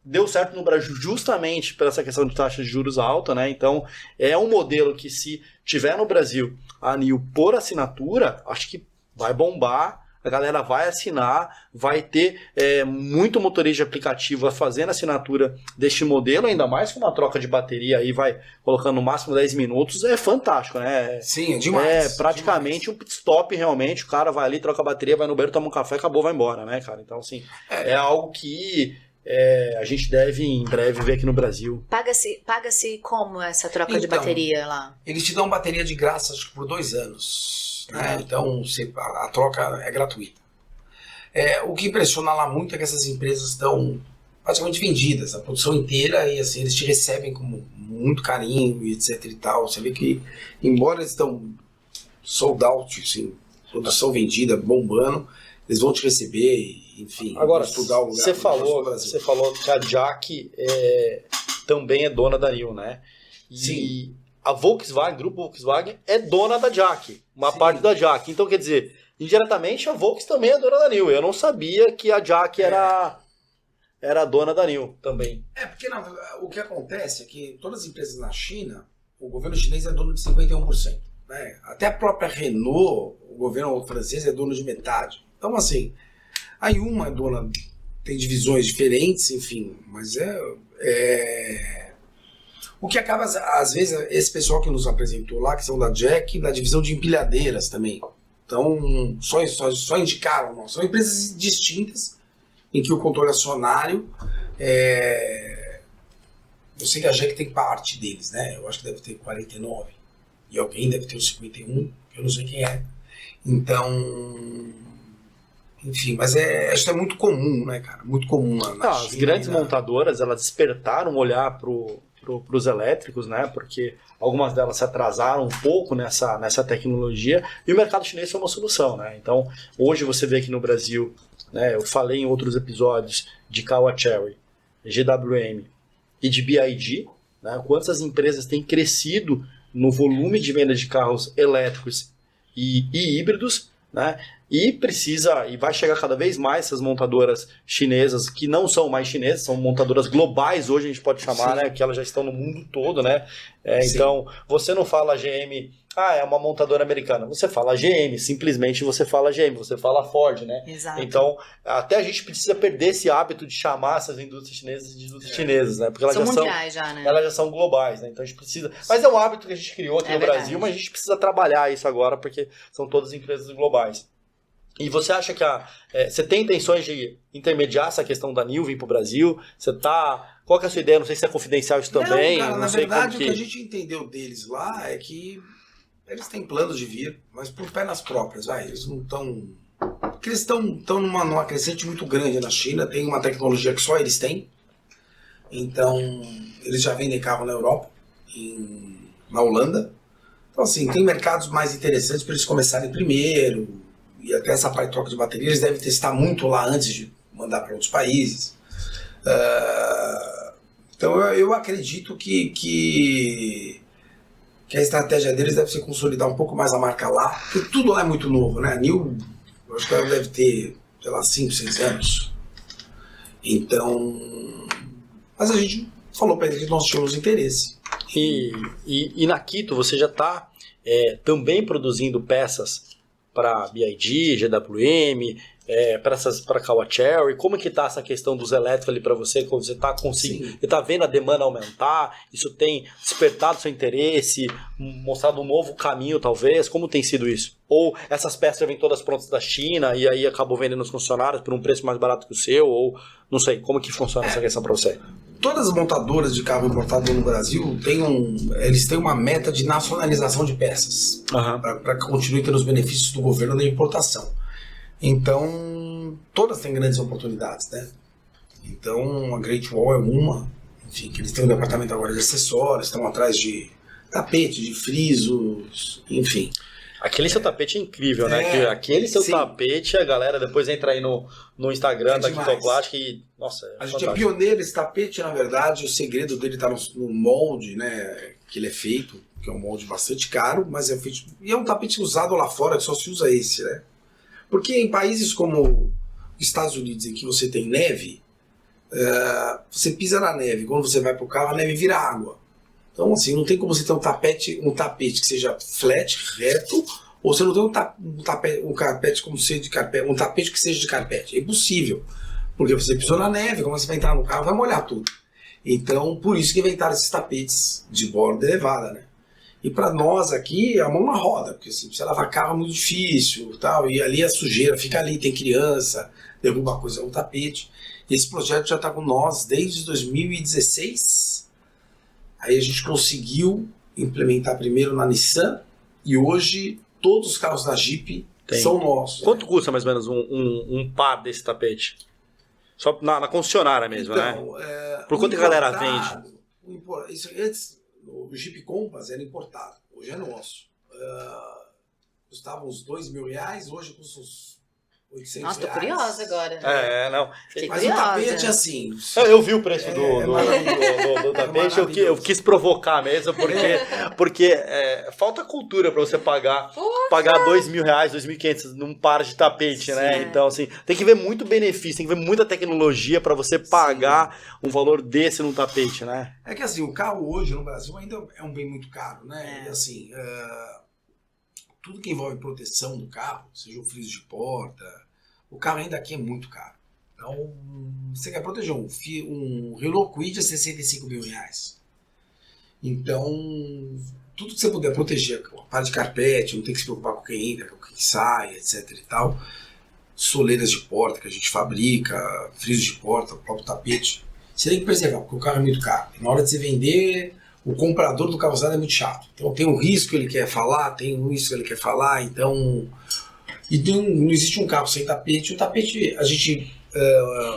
deu certo no Brasil justamente por essa questão de taxa de juros alta, né? Então é um modelo que, se tiver no Brasil a NIO por assinatura, acho que vai bombar. A galera vai assinar, vai ter muito motorista de aplicativo fazendo assinatura deste modelo, ainda mais com uma troca de bateria aí, vai colocando no máximo 10 minutos, é fantástico, né? Sim, é demais. É praticamente um pit stop, realmente, o cara vai ali, troca a bateria, vai no banheiro, toma um café, acabou, vai embora, né, cara? Então, assim, é algo que a gente deve em breve ver aqui no Brasil. Paga-se como essa troca de bateria lá? Eles te dão bateria de graça, acho que por 2 anos. Né? Então a troca é gratuita. O que impressiona lá muito é que essas empresas estão praticamente vendidas, a produção inteira, e assim, eles te recebem com muito carinho e etc e tal. Você vê que, embora eles estão sold out, assim, produção vendida, bombando, eles vão te receber, enfim. Agora, estudar o lugar. você falou que a Jack também é dona da NIO, né? Sim. A Volkswagen, Grupo Volkswagen, é dona da Jack, uma parte da Jack. Então, quer dizer, indiretamente a Volkswagen também é dona da NIO. Eu não sabia que a Jack era dona da NIO também. Porque o que acontece é que todas as empresas na China, o governo chinês é dono de 51%. Né? Até a própria Renault, o governo francês, é dono de metade. Então, assim, aí uma é dona, tem divisões diferentes, enfim, mas o que acaba, às vezes, esse pessoal que nos apresentou lá, que são da Jack, da divisão de empilhadeiras também. Então, só indicaram, não. São empresas distintas, em que o controle acionário, eu sei que a Jack tem parte deles, né? Eu acho que deve ter 49, e alguém deve ter os 51, eu não sei quem é. Então, enfim, mas acho que é muito comum, né, cara? Muito comum na China. As grandes montadoras, elas despertaram olhar para os elétricos, né? Porque algumas delas se atrasaram um pouco nessa tecnologia, e o mercado chinês foi uma solução, né? Então, hoje você vê aqui no Brasil, né, eu falei em outros episódios de Caoa Chery, GWM e de BYD, né? Quantas empresas têm crescido no volume de venda de carros elétricos e híbridos, né? E vai chegar cada vez mais essas montadoras chinesas, que não são mais chinesas, são montadoras globais hoje, a gente pode chamar, né? Que elas já estão no mundo todo, né? Então, você não fala GM, é uma montadora americana. Você fala GM, simplesmente você fala GM, você fala Ford, né? Exato. Então, até a gente precisa perder esse hábito de chamar essas indústrias chinesas de indústrias chinesas, né? Porque elas são já mundiais já, né? Elas já são globais, né? Então a gente precisa... Mas é um hábito que a gente criou aqui no verdade. Brasil, mas a gente precisa trabalhar isso agora, porque são todas empresas globais. E você acha que você tem intenções de intermediar essa questão da NIO vir para o Brasil? Qual que é a sua ideia? Não sei se é confidencial isso também. Não, cara, não na sei verdade, como o que a gente entendeu deles lá é que eles têm planos de vir, mas por pernas próprias. Eles não estão... Porque eles estão numa crescente muito grande na China, tem uma tecnologia que só eles têm. Então, eles já vendem carro na Europa, na Holanda. Então, assim, tem mercados mais interessantes para eles começarem primeiro. E até essa parte de troca de bateria, eles devem testar muito lá antes de mandar para outros países. Então eu acredito que a estratégia deles deve ser consolidar um pouco mais a marca lá, porque tudo lá é muito novo, né? A NIO Eu acho que ela deve ter, sei lá, 5, 6 anos. Então, mas a gente falou para ele que nós tínhamos interesse. E na Kito você já está também produzindo peças para BID, GWM, peças para Caoa Cherry. Como é que está essa questão dos elétricos ali para você? Como você está conseguindo? Você está vendo a demanda aumentar? Isso tem despertado seu interesse? Mostrado um novo caminho, talvez? Como tem sido isso? Ou essas peças já vêm todas prontas da China e aí acabou vendendo aos funcionários por um preço mais barato que o seu? Ou não sei, como que funciona essa questão para você? Todas as montadoras de carro importado no Brasil eles têm uma meta de nacionalização de peças, para que continue tendo os benefícios do governo da importação. Então, todas têm grandes oportunidades, né? Então, a Great Wall é uma, enfim, que eles têm um departamento agora de acessórios, estão atrás de tapete, de frisos, enfim. Aquele seu tapete é incrível, né? Aquele seu tapete, a galera depois entra aí no Instagram da Kito Plastic e, nossa, a gente é pioneiro. Esse tapete, na verdade, o segredo dele está no molde, né? Que ele é feito, que é um molde bastante caro, mas é feito... E é um tapete usado lá fora, que só se usa esse, né? Porque em países como Estados Unidos, em que você tem neve, você pisa na neve, quando você vai pro carro, a neve vira água. Então, assim, não tem como você ter um tapete que seja flat, reto, ou você não tem um tapete como seja de carpete, um tapete que seja de carpete. É impossível. Porque você pisou na neve, quando você vai entrar no carro, vai molhar tudo. Então, por isso que inventaram esses tapetes de borda elevada, né? E para nós aqui, a mão na roda, porque assim, você lavar carro é muito difícil, tal, e ali a sujeira fica ali, tem criança, derruba coisa no tapete. E esse projeto já está com nós desde 2016. Aí a gente conseguiu implementar primeiro na Nissan, e hoje todos os carros da Jeep são nossos. Quanto custa mais ou menos um par desse tapete? Só na concessionária mesmo, então, né? Por quanto a galera vende? Isso antes... O Jeep Compass era importado, hoje é nosso. Custava uns R$2.000, hoje custa uns R$800. Nossa, tô curiosa agora. Não. Mas o tapete, assim... Eu vi o preço do tapete, eu quis provocar mesmo, porque falta cultura pra você pagar R$2.000, R$2.500 num par de tapete, né? Então, assim, tem que ver muito benefício, tem que ver muita tecnologia pra você pagar um valor desse num tapete, né? É que, assim, o carro hoje no Brasil ainda é um bem muito caro, né? E, assim... tudo que envolve proteção do carro, seja o friso de porta, o carro ainda aqui é muito caro. Então, você quer proteger um Renault Kwid é R$65.000. Então, tudo que você puder proteger, a parte de carpete, não tem que se preocupar com quem entra, com quem sai, etc e tal. Soleiras de porta que a gente fabrica, friso de porta, o próprio tapete. Você tem que preservar, porque o carro é muito caro. Na hora de você vender... O comprador do carro usado é muito chato. Então tem um risco que ele quer falar, tem um risco que ele quer falar, então... não existe um carro sem tapete. O tapete, a gente...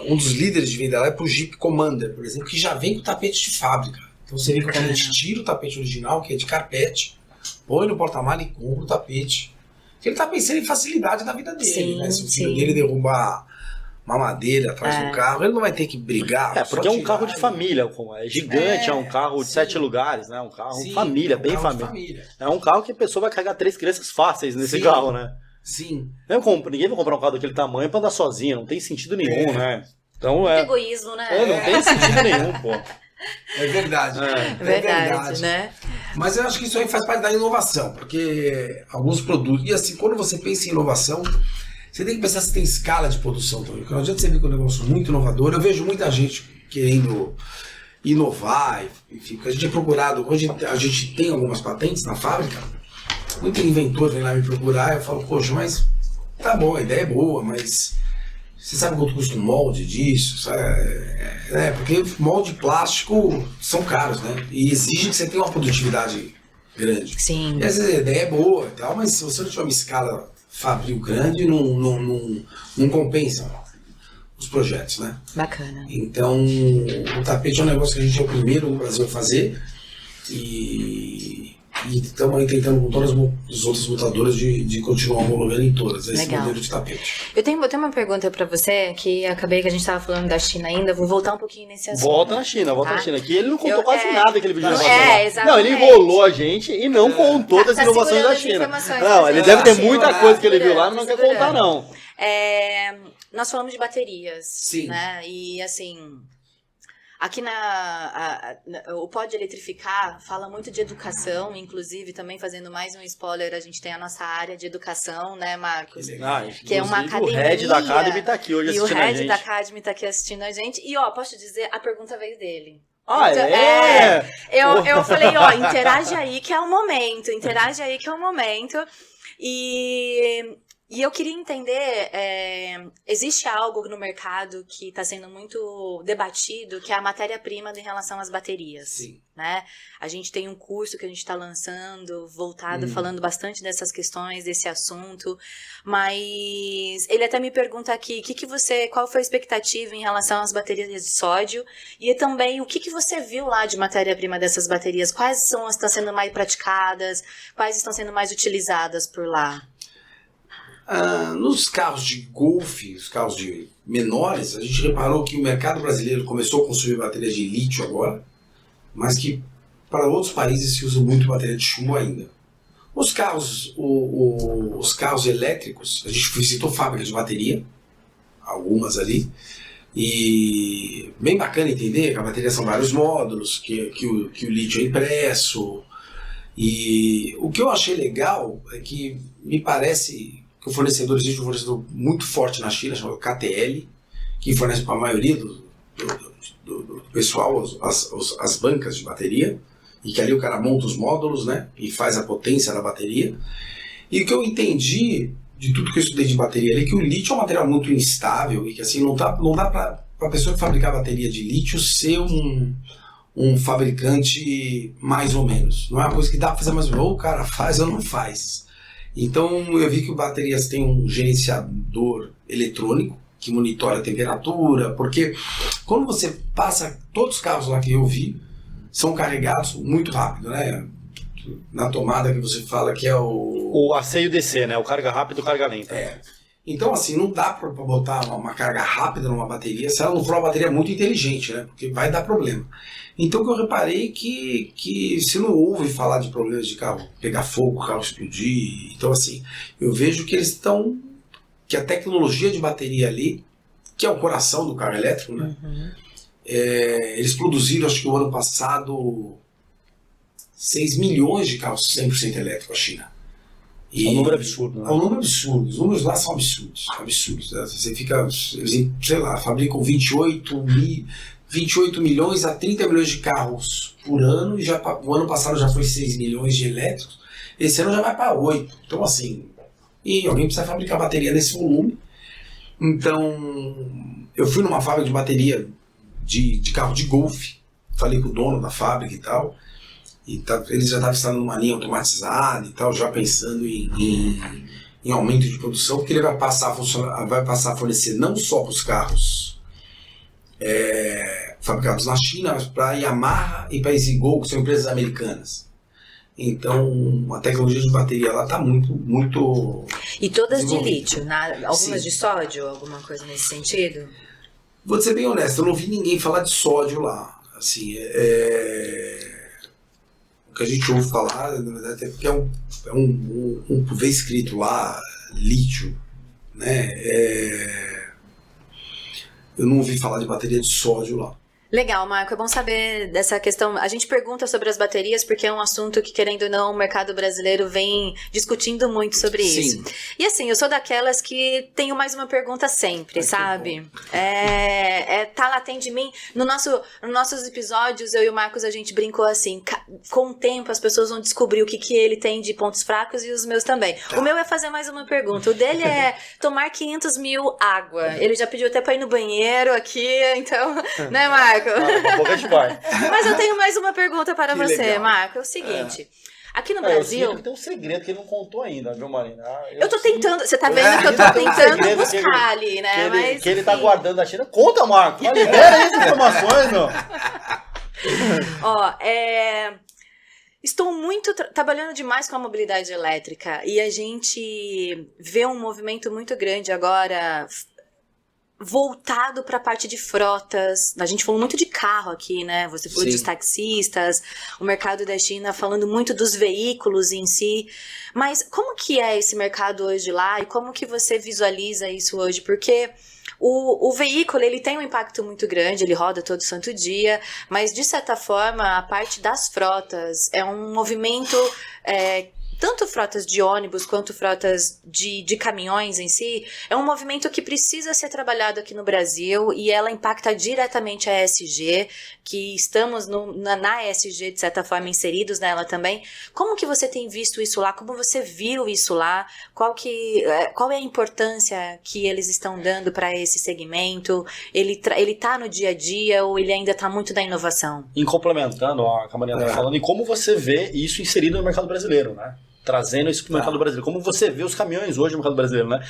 um dos líderes de venda lá é pro Jeep Commander, por exemplo, que já vem com tapete de fábrica. Então você vê que quando a gente tira o tapete original, que é de carpete, põe no porta-malas e compra o tapete. Porque ele tá pensando em facilidade da vida dele, né? Se o filho dele derrubar uma madeira atrás do carro, ele não vai ter que brigar. Porque é um carro de família, é gigante, é um carro de 7 lugares, né? Um carro família, bem família. É um carro que a pessoa vai carregar 3 crianças fáceis nesse carro, né? Sim. Ninguém vai comprar um carro daquele tamanho pra andar sozinho, não tem sentido nenhum, né? Então muito egoísmo, né? Não tem sentido nenhum, pô. É verdade. É verdade, né? Mas eu acho que isso aí faz parte da inovação, porque alguns produtos... E assim, quando você pensa em inovação... Você tem que pensar se tem escala de produção também. Porque não adianta você ver que é um negócio muito inovador. Eu vejo muita gente querendo inovar, enfim, porque a gente é procurado. Hoje a gente tem algumas patentes na fábrica. Muito inventor vem lá me procurar. Eu falo, poxa, mas tá bom, a ideia é boa, mas você sabe quanto custa um molde disso? Sabe? Porque molde plástico são caros, né? E exige que você tenha uma produtividade grande. Sim. E às vezes a ideia é boa e tal, mas se você não tiver uma escala fabril grande, não compensa os projetos, né? Bacana. Então, o tapete é um negócio que a gente é o primeiro no Brasil a fazer e estamos aí tentando com todas as outras montadoras de continuar homologando em todas esse modelo de tapete. Eu tenho uma pergunta pra você, que acabei que a gente tava falando da China ainda, vou voltar um pouquinho nesse assunto. Volta na China, na China, que ele não contou quase nada aquele vídeo. Exatamente. Não, ele enrolou a gente e não contou das inovações da China. Não, ele deve ter muita coisa que ele viu lá e não quer contar, não. Nós falamos de baterias, Sim. né? E assim, aqui o Pode Eletrificar fala muito de educação, inclusive também fazendo mais um spoiler, a gente tem a nossa área de educação, né, Marcos? Que é uma academia. O Head da Academy tá aqui hoje assistindo a gente. E o Head da Academy tá aqui assistindo a gente. E ó, posso te dizer, a pergunta veio dele. Ah, então, eu falei, ó, interage aí que é o momento, E eu queria entender, existe algo no mercado que está sendo muito debatido, que é a matéria-prima em relação às baterias. Sim. Né? A gente tem um curso que a gente está lançando, voltado, falando bastante dessas questões, desse assunto, mas ele até me pergunta aqui, qual foi a expectativa em relação às baterias de sódio, e também o que você viu lá de matéria-prima dessas baterias, quais estão sendo mais praticadas, quais estão sendo mais utilizadas por lá? Nos carros de golfe, os carros de menores, a gente reparou que o mercado brasileiro começou a consumir baterias de lítio agora, mas que para outros países se usa muito bateria de chumbo ainda. Os carros elétricos, a gente visitou fábricas de bateria, algumas ali, e bem bacana entender que a bateria são vários módulos, que o lítio é impresso, e o que eu achei legal é que me parece que o fornecedor existe um fornecedor muito forte na China, chamado KTL, que fornece para a maioria do pessoal as bancas de bateria, e que ali o cara monta os módulos, né, e faz a potência da bateria. E o que eu entendi de tudo que eu estudei de bateria ali, é que o lítio é um material muito instável e que assim não dá para a pessoa que fabricar bateria de lítio ser um fabricante mais ou menos. Não é uma coisa que dá para fazer mais ou menos, ou o cara faz ou não faz. Então eu vi que o baterias tem um gerenciador eletrônico que monitora a temperatura, porque quando você passa, todos os carros lá que eu vi são carregados muito rápido, né? Na tomada que você fala que é o AC e o DC, né? O carga rápido e o carga lenta. Então assim, não dá para botar uma carga rápida numa bateria se ela não for uma bateria muito inteligente, né? Porque vai dar problema. Então o que eu reparei que se não ouve falar de problemas de carro pegar fogo, carro explodir. Então assim, eu vejo que que a tecnologia de bateria ali, que é o coração do carro elétrico, né? Eles produziram, acho que o ano passado, 6 milhões de carros 100% elétricos na China. É um número absurdo, né? É um número absurdo. Os números lá são absurdos. Né? Você fica, eles, sei lá, fabricam 28 milhões a 30 milhões de carros por ano, e o ano passado já foi 6 milhões de elétricos, esse ano já vai para 8. Então assim, e alguém precisa fabricar bateria nesse volume. Então, eu fui numa fábrica de bateria de carro de golfe, falei com o dono da fábrica e tal, eles já estavam instalando uma linha automatizada e tal, já pensando em aumento de produção, porque ele vai passar a fornecer não só para os carros fabricados na China, mas para a Yamaha e para a EasyGo, que são empresas americanas. Então, a tecnologia de bateria lá está muito E todas de lítio, algumas Sim. de sódio, alguma coisa nesse sentido? Vou ser bem honesto, eu não vi ninguém falar de sódio lá. Assim, o que a gente ouve falar, na verdade, é porque vê escrito lá, lítio, né? Eu não ouvi falar de bateria de sódio lá. Legal, Marco, é bom saber dessa questão. A gente pergunta sobre as baterias porque é um assunto que, querendo ou não, o mercado brasileiro vem discutindo muito sobre isso. Sim. E assim, eu sou daquelas que tenho mais uma pergunta sempre, sabe? Tá latente em mim. Nos nossos episódios, eu e o Marcos, a gente brincou assim, com o tempo as pessoas vão descobrir o que ele tem de pontos fracos e os meus também. Tá. O meu é fazer mais uma pergunta. O dele é tomar 500 mil água. Ele já pediu até pra ir no banheiro aqui, então, né, Marco? Um pouco de bar. Mas eu tenho mais uma pergunta para você, legal. Marco. É o seguinte. Aqui no Brasil... Eu tem um segredo que ele não contou ainda, viu, Marina? Eu tô tentando... Você tá vendo que eu tô tentando buscar ali, né? Que ele tá guardando da China. Conta, Marco. Libera aí as informações, meu. Ó, estou muito trabalhando demais com a mobilidade elétrica e a gente vê um movimento muito grande agora voltado para a parte de frotas. A gente falou muito de carro aqui, né? Você falou dos taxistas, o mercado da China falando muito dos veículos em si. Mas como que é esse mercado hoje lá e como que você visualiza isso hoje? Porque o veículo, ele tem um impacto muito grande, ele roda todo santo dia, mas de certa forma a parte das frotas é um movimento... tanto frotas de ônibus quanto frotas de caminhões em si, é um movimento que precisa ser trabalhado aqui no Brasil e ela impacta diretamente a ESG, que estamos na ESG, de certa forma, inseridos nela também. Como que você tem visto isso lá? Como você viu isso lá? Qual é a importância que eles estão dando para esse segmento? Ele está no dia a dia ou ele ainda está muito da inovação? Em complementando a que a Mariana está falando, e como você vê isso inserido no mercado brasileiro, né? Trazendo isso para o mercado brasileiro. Como você vê os caminhões hoje no mercado brasileiro, né?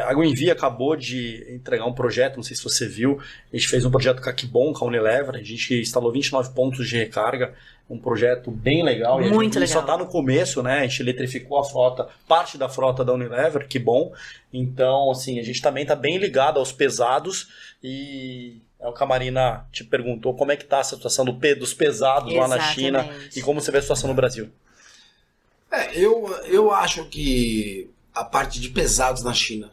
A Greenvia acabou de entregar um projeto, não sei se você viu, a gente fez um projeto com a Kibon, com a Unilever, a gente instalou 29 pontos de recarga, um projeto bem legal. Muito legal. Só está no começo, né? A gente eletrificou a frota, parte da frota da Unilever, que bom. Então, assim, a gente também está bem ligado aos pesados e... É o que a Marina te perguntou, como é que está a situação dos pesados lá na China e como você vê a situação no Brasil? Eu acho que a parte de pesados na China,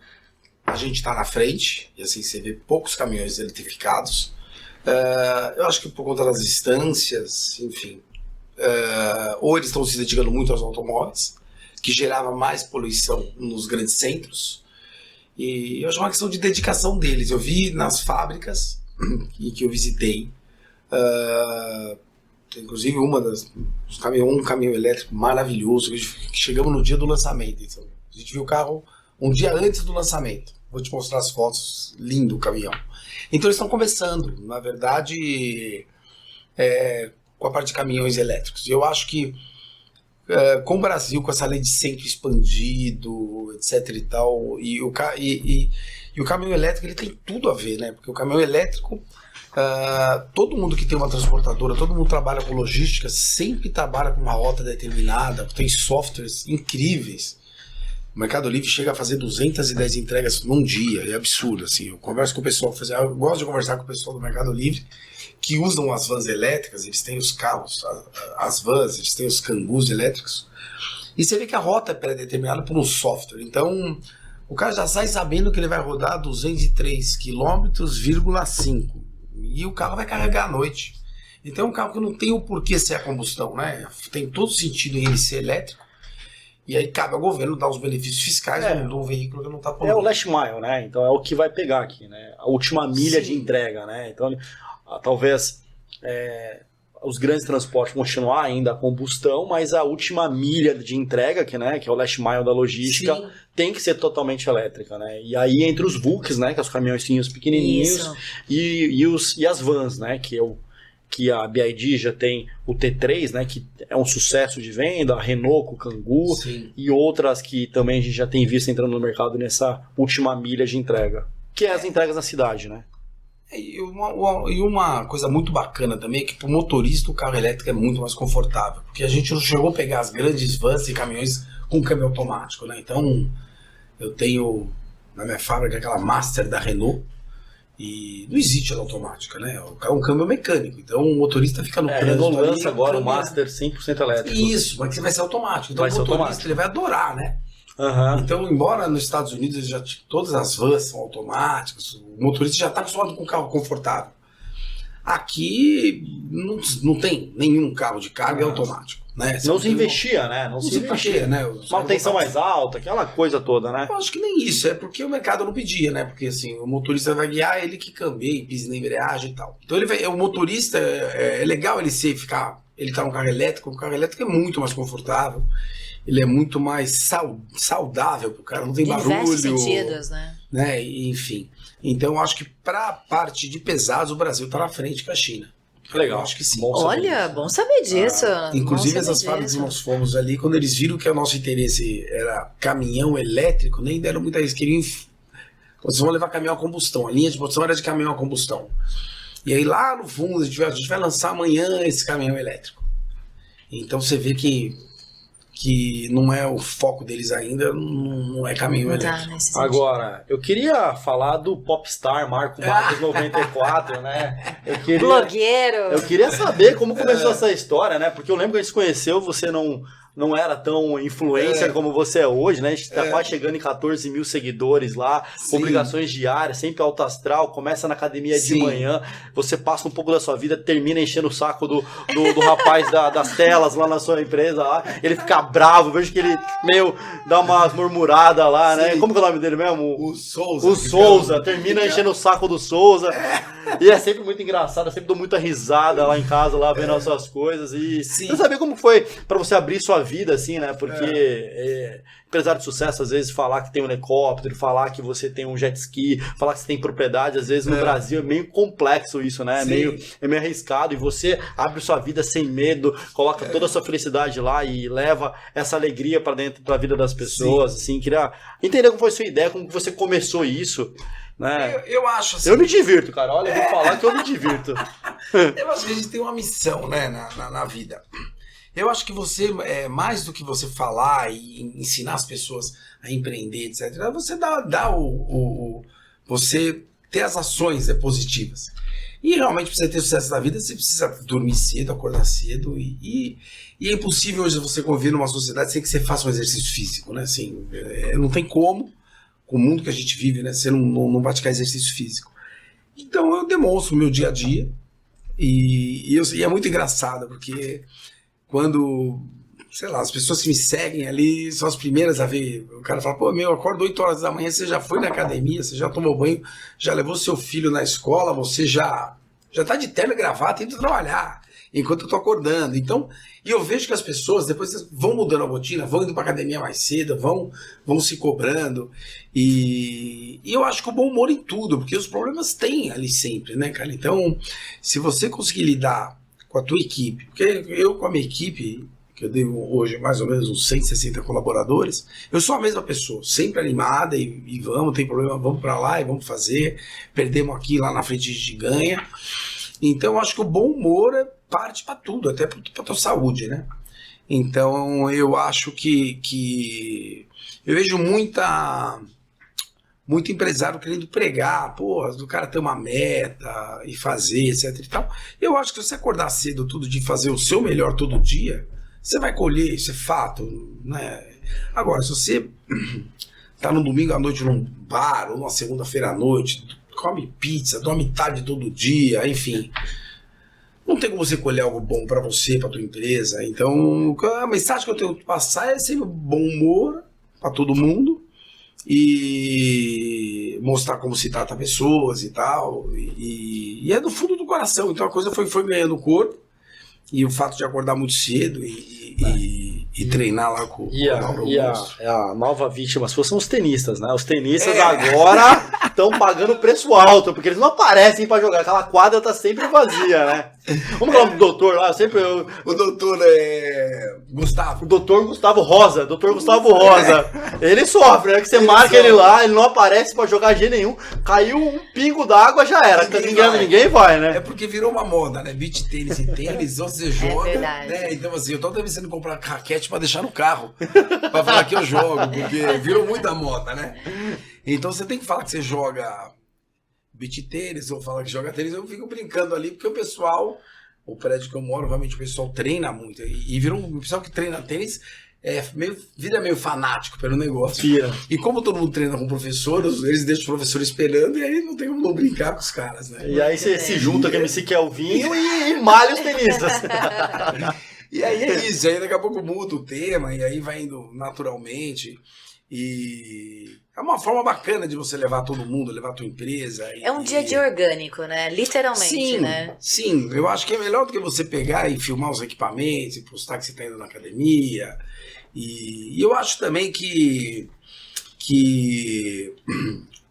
a gente está na frente, e assim você vê poucos caminhões eletrificados. Eu acho que por conta das distâncias, enfim, ou eles estão se dedicando muito aos automóveis, que gerava mais poluição nos grandes centros, e eu acho uma questão de dedicação deles. Eu vi nas fábricas que eu visitei, inclusive um caminhão elétrico maravilhoso, que chegamos no dia do lançamento. Então, a gente viu o carro um dia antes do lançamento. Vou te mostrar as fotos, lindo o caminhão. Então eles estão começando, na verdade, com a parte de caminhões elétricos. Eu acho que com o Brasil, com essa lei de centro expandido, etc e tal, e o caminhão elétrico, ele tem tudo a ver, né? Porque o caminhão elétrico, todo mundo que tem uma transportadora, todo mundo trabalha com logística, sempre trabalha com uma rota determinada, tem softwares incríveis. O Mercado Livre chega a fazer 210 entregas num dia, é absurdo, assim. Eu converso com o pessoal, eu gosto de conversar com o pessoal do Mercado Livre, que usam as vans elétricas, eles têm os carros, as vans, eles têm os cangus elétricos, e você vê que a rota é pré-determinada por um software. Então, o cara já sai sabendo que ele vai rodar 203 km,5 e o carro vai carregar à noite. Então é um carro que não tem o porquê ser a combustão, né? Tem todo sentido em ele ser elétrico, e aí cabe ao governo dar os benefícios fiscais de um veículo que não está poluindo. É o last mile, né? Então é o que vai pegar aqui, né? A última milha de entrega, né? Então talvez os grandes transportes vão continuar ainda a combustão, mas a última milha de entrega, que é o last mile da logística, tem que ser totalmente elétrica, né? E aí entre os VUCs, né, que são os caminhõezinhos pequenininhos, e as vans, né, que a BYD já tem o T3, né, que é um sucesso de venda, a Renault com o Kangoo, e outras que também a gente já tem visto entrando no mercado nessa última milha de entrega, que é as entregas na cidade, né? E uma coisa muito bacana também é que para o motorista o carro elétrico é muito mais confortável, porque a gente não chegou a pegar as grandes vans e caminhões com câmbio automático, né? Então eu tenho na minha fábrica aquela Master da Renault e não existe ela automática, né? É um câmbio mecânico, então o motorista fica no trânsito. Renault lança agora o Master 100% elétrico. Isso, mas vai ser automático, então o motorista ele vai adorar, né? Então, embora nos Estados Unidos todas as vans são automáticas, o motorista já está acostumado com um carro confortável. Aqui não tem nenhum carro de carga automático, né? Não se investia, né? Não se investia, né? Manutenção mais alta, aquela coisa toda, né? Eu acho que nem isso, é porque o mercado não pedia, né? Porque assim, o motorista vai guiar, ele que cambeia, pisa na embreagem e tal. Então o motorista, é legal ele tá num carro elétrico, o carro elétrico é muito mais confortável. Ele é muito mais saudável pro cara, não tem barulho. Sentidos, né? Enfim. Então, eu acho que para a parte de pesados, o Brasil está na frente com a China. Legal. Eu acho que sim. Bom saber disso. Inclusive, essas fábricas que nós fomos ali, quando eles viram que o nosso interesse era caminhão elétrico, nem deram muita risco. Vocês vão levar caminhão a combustão. A linha de produção era de caminhão a combustão. E aí, lá no fundo, a gente vai lançar amanhã esse caminhão elétrico. Então, você vê que que não é o foco deles ainda, não é caminho melhor. Agora, eu queria falar do popstar Marco Marques 94, né? Blogueiro. Eu queria saber como começou essa história, né? Porque eu lembro que a gente se conheceu, você não era tão influencer como você é hoje, né? A gente tá quase chegando em 14 mil seguidores lá, publicações diárias, sempre alto astral, começa na academia de manhã, você passa um pouco da sua vida, termina enchendo o saco do rapaz das telas lá na sua empresa lá, ele fica bravo, vejo que ele meio dá umas murmuradas lá, né? Como que é o nome dele mesmo? O Souza. O Souza, termina enchendo o saco do Souza. E é sempre muito engraçado, eu sempre dou muita risada lá em casa, lá vendo as suas coisas. E eu saber como foi pra você abrir sua vida, assim, né? Porque empresário de sucesso, às vezes, falar que tem um helicóptero, falar que você tem um jet ski, falar que você tem propriedade, às vezes no Brasil é meio complexo isso, né? É meio arriscado. E você abre sua vida sem medo, coloca toda a sua felicidade lá e leva essa alegria pra dentro da vida das pessoas. Assim, queria entender como foi a sua ideia, como que você começou isso. Né? Eu acho assim. Eu me divirto, cara. Olha, eu vou falar que eu me divirto. Eu acho que a gente tem uma missão, né, na vida. Eu acho que você, mais do que você falar e ensinar as pessoas a empreender, etc., você você ter as ações positivas. E realmente, para você ter sucesso na vida, você precisa dormir cedo, acordar cedo. E é impossível hoje você conviver numa sociedade sem que você faça um exercício físico, né? Assim, não tem como. Com o mundo que a gente vive, né? Você não praticar exercício físico. Então eu demonstro o meu dia a dia e é muito engraçado, porque quando, sei lá, as pessoas que me seguem ali são as primeiras a ver. O cara fala, pô, eu acordo 8 horas da manhã, você já foi na academia, você já tomou banho, já levou seu filho na escola, você já tá de terno e gravata indo trabalhar, enquanto eu tô acordando. Então, e eu vejo que as pessoas depois vão mudando a rotina, vão indo pra academia mais cedo, vão se cobrando. E eu acho que o bom humor em tudo, porque os problemas tem ali sempre, né, cara? Então, se você conseguir lidar com a tua equipe, porque eu com a minha equipe, que eu devo hoje mais ou menos uns 160 colaboradores, eu sou a mesma pessoa, sempre animada e vamos, tem problema, vamos pra lá e vamos fazer, perdemos aqui, lá na frente a gente ganha. Então, eu acho que o bom humor parte para tudo, até para tua saúde, né? Então, eu acho que eu vejo muito empresário querendo pregar, pô, do cara ter uma meta e fazer, etc e tal. Eu acho que se você acordar cedo todo dia e fazer o seu melhor todo dia, você vai colher, isso é fato, né? Agora, se você tá no domingo à noite num bar ou numa segunda-feira à noite, come pizza, dorme tarde todo dia, enfim, não tem como você colher algo bom para você, para tua empresa. Então, a mensagem que eu tenho que passar é sempre bom humor para todo mundo e mostrar como se trata pessoas e tal. E é do fundo do coração. Então a coisa foi ganhando corpo. E o fato de acordar muito cedo e treinar lá com a nova vítima, se fossem os tenistas, né? Os tenistas agora estão pagando preço alto, porque eles não aparecem pra jogar. Aquela quadra tá sempre vazia, né? Vamos falar do doutor lá, O doutor é Gustavo. O doutor Gustavo Rosa. Doutor Gustavo Rosa. Ele sofre, né? Que você marca ele lá, ele não aparece pra jogar G nenhum. Caiu um pingo d'água, já era. Ninguém vai, né? É porque virou uma moda, né? Beach tênis e tênis, ou você joga. Verdade. Né? Então, assim, eu tô pensando em comprar raquete pra deixar no carro. Pra falar que eu jogo, porque virou muita moda, né? Então você tem que falar que você joga beach tênis ou falar que joga tênis. Eu fico brincando ali, porque o prédio que eu moro, realmente o pessoal treina muito. E virou um pessoal que treina tênis, vira meio fanático pelo negócio. Tira. E como todo mundo treina com professores, eles deixam o professor esperando e aí não tem como não brincar com os caras, né? E aí você se junta com o MC Kelvinho e malha os tenistas. E aí é isso, aí daqui a pouco muda o tema e aí vai indo naturalmente. E é uma forma bacana de você levar todo mundo, levar a tua empresa. É um dia de orgânico, né? Literalmente, sim, né? Sim, eu acho que é melhor do que você pegar e filmar os equipamentos e postar que você está indo na academia. E eu acho também que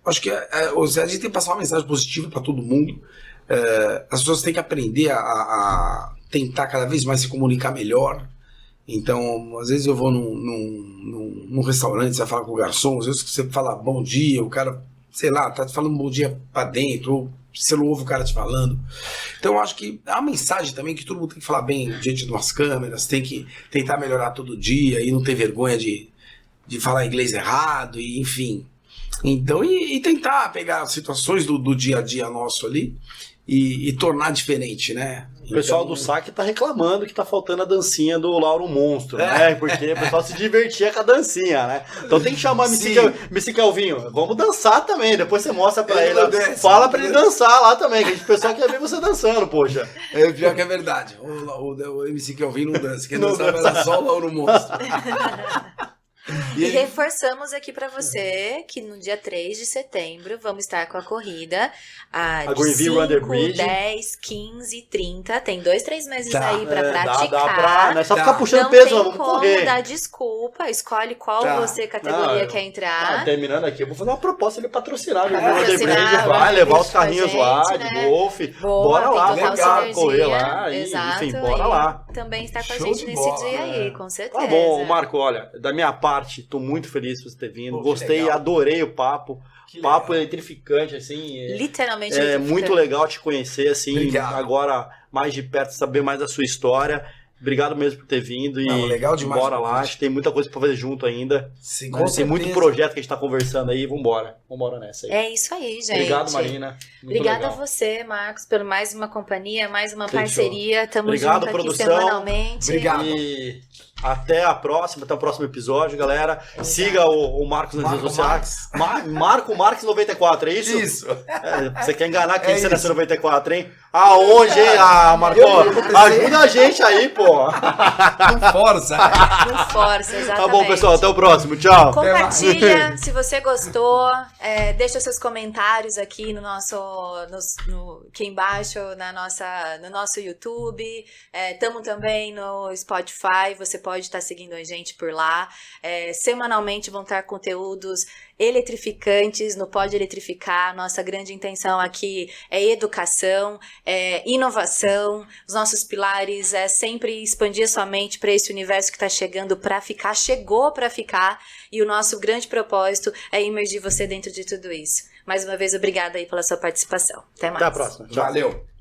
acho que a gente tem que passar uma mensagem positiva para todo mundo. As pessoas têm que aprender a tentar cada vez mais se comunicar melhor. Então, às vezes eu vou num restaurante, você vai falar com o garçom, às vezes você fala bom dia, o cara, sei lá, tá falando bom dia pra dentro, ou você não ouve o cara te falando. Então eu acho que é uma mensagem também que todo mundo tem que falar bem diante de umas câmeras, tem que tentar melhorar todo dia e não ter vergonha de falar inglês errado, e enfim. Então, e tentar pegar situações do dia a dia nosso ali e tornar diferente, né? O pessoal Então, do saque tá reclamando que tá faltando a dancinha do Lauro Monstro, né? Porque o pessoal se divertia com a dancinha, né? Então tem que chamar MC Calvinho. Vamos dançar também. Depois você mostra pra ele. Fala pra ele dançar lá também, que o pessoal quer ver você dançando, poxa. É pior que é verdade. O MC Calvinho não dança. Quem dançava era só o Lauro Monstro. E reforçamos aqui pra você que no dia 3 de setembro vamos estar com a corrida A de Greenville Under 5, Bridge. 10, 15, 30. Tem 2, 3 meses Tá. aí pra Dá praticar. não é só Tá. ficar puxando Não peso, tem vamos como correr. dar desculpa. Escolhe qual Tá. você categoria Não, quer entrar. Terminando aqui, eu vou fazer uma proposta de patrocinar. Patrocinar, Vai levar Under os carrinhos Bridge com a lá, gente, de né? golfe. Boa, Bora tem lá, total legal, sinergia. correr lá. Exato, Enfim, bora lá. Também está com a Show gente de nesse bola, dia aí, com certeza. Tá bom, Marco, olha, da minha parte, tô muito feliz por você ter vindo. Pô, que Gostei, legal. adorei o papo. Que Papo legal. eletrificante, assim. Literalmente. É eletrificante. muito legal te conhecer, assim, Obrigado. agora mais de perto, saber mais da sua história. Obrigado mesmo por ter vindo e Não, legal demais bora o lá. convite. A gente tem muita coisa pra fazer junto ainda. Sim, Tem muito projeto que a gente tá conversando aí. Vambora nessa aí. É isso aí, gente. Obrigado, Marina. Muito Obrigada legal. a você, Marcos, por mais uma companhia, mais uma Fechou. parceria. Tamo Obrigado, junto produção. aqui semanalmente. Obrigado. E até o próximo episódio, galera. Siga o Marcos nas redes sociais. Marco Marques 94, é isso? Isso. É, você quer enganar quem É você isso. nasceu 94, hein? Aonde, hein? Ah, Marco, ajuda a gente aí, pô. Não força. Com força, exatamente. Tá bom, pessoal, até o próximo. Tchau. Compartilha se você gostou, deixa seus comentários aqui no nosso, aqui embaixo no nosso YouTube. Tamo também no Spotify, você pode estar seguindo a gente por lá. Semanalmente vão estar conteúdos eletrificantes no Pode Eletrificar. Nossa grande intenção aqui é educação, inovação. Os nossos pilares é sempre expandir a sua mente para esse universo que está chegando para ficar, chegou para ficar, e o nosso grande propósito é imergir você dentro de tudo isso. Mais uma vez, obrigada aí pela sua participação. Até mais. Até a próxima. Tchau. Valeu.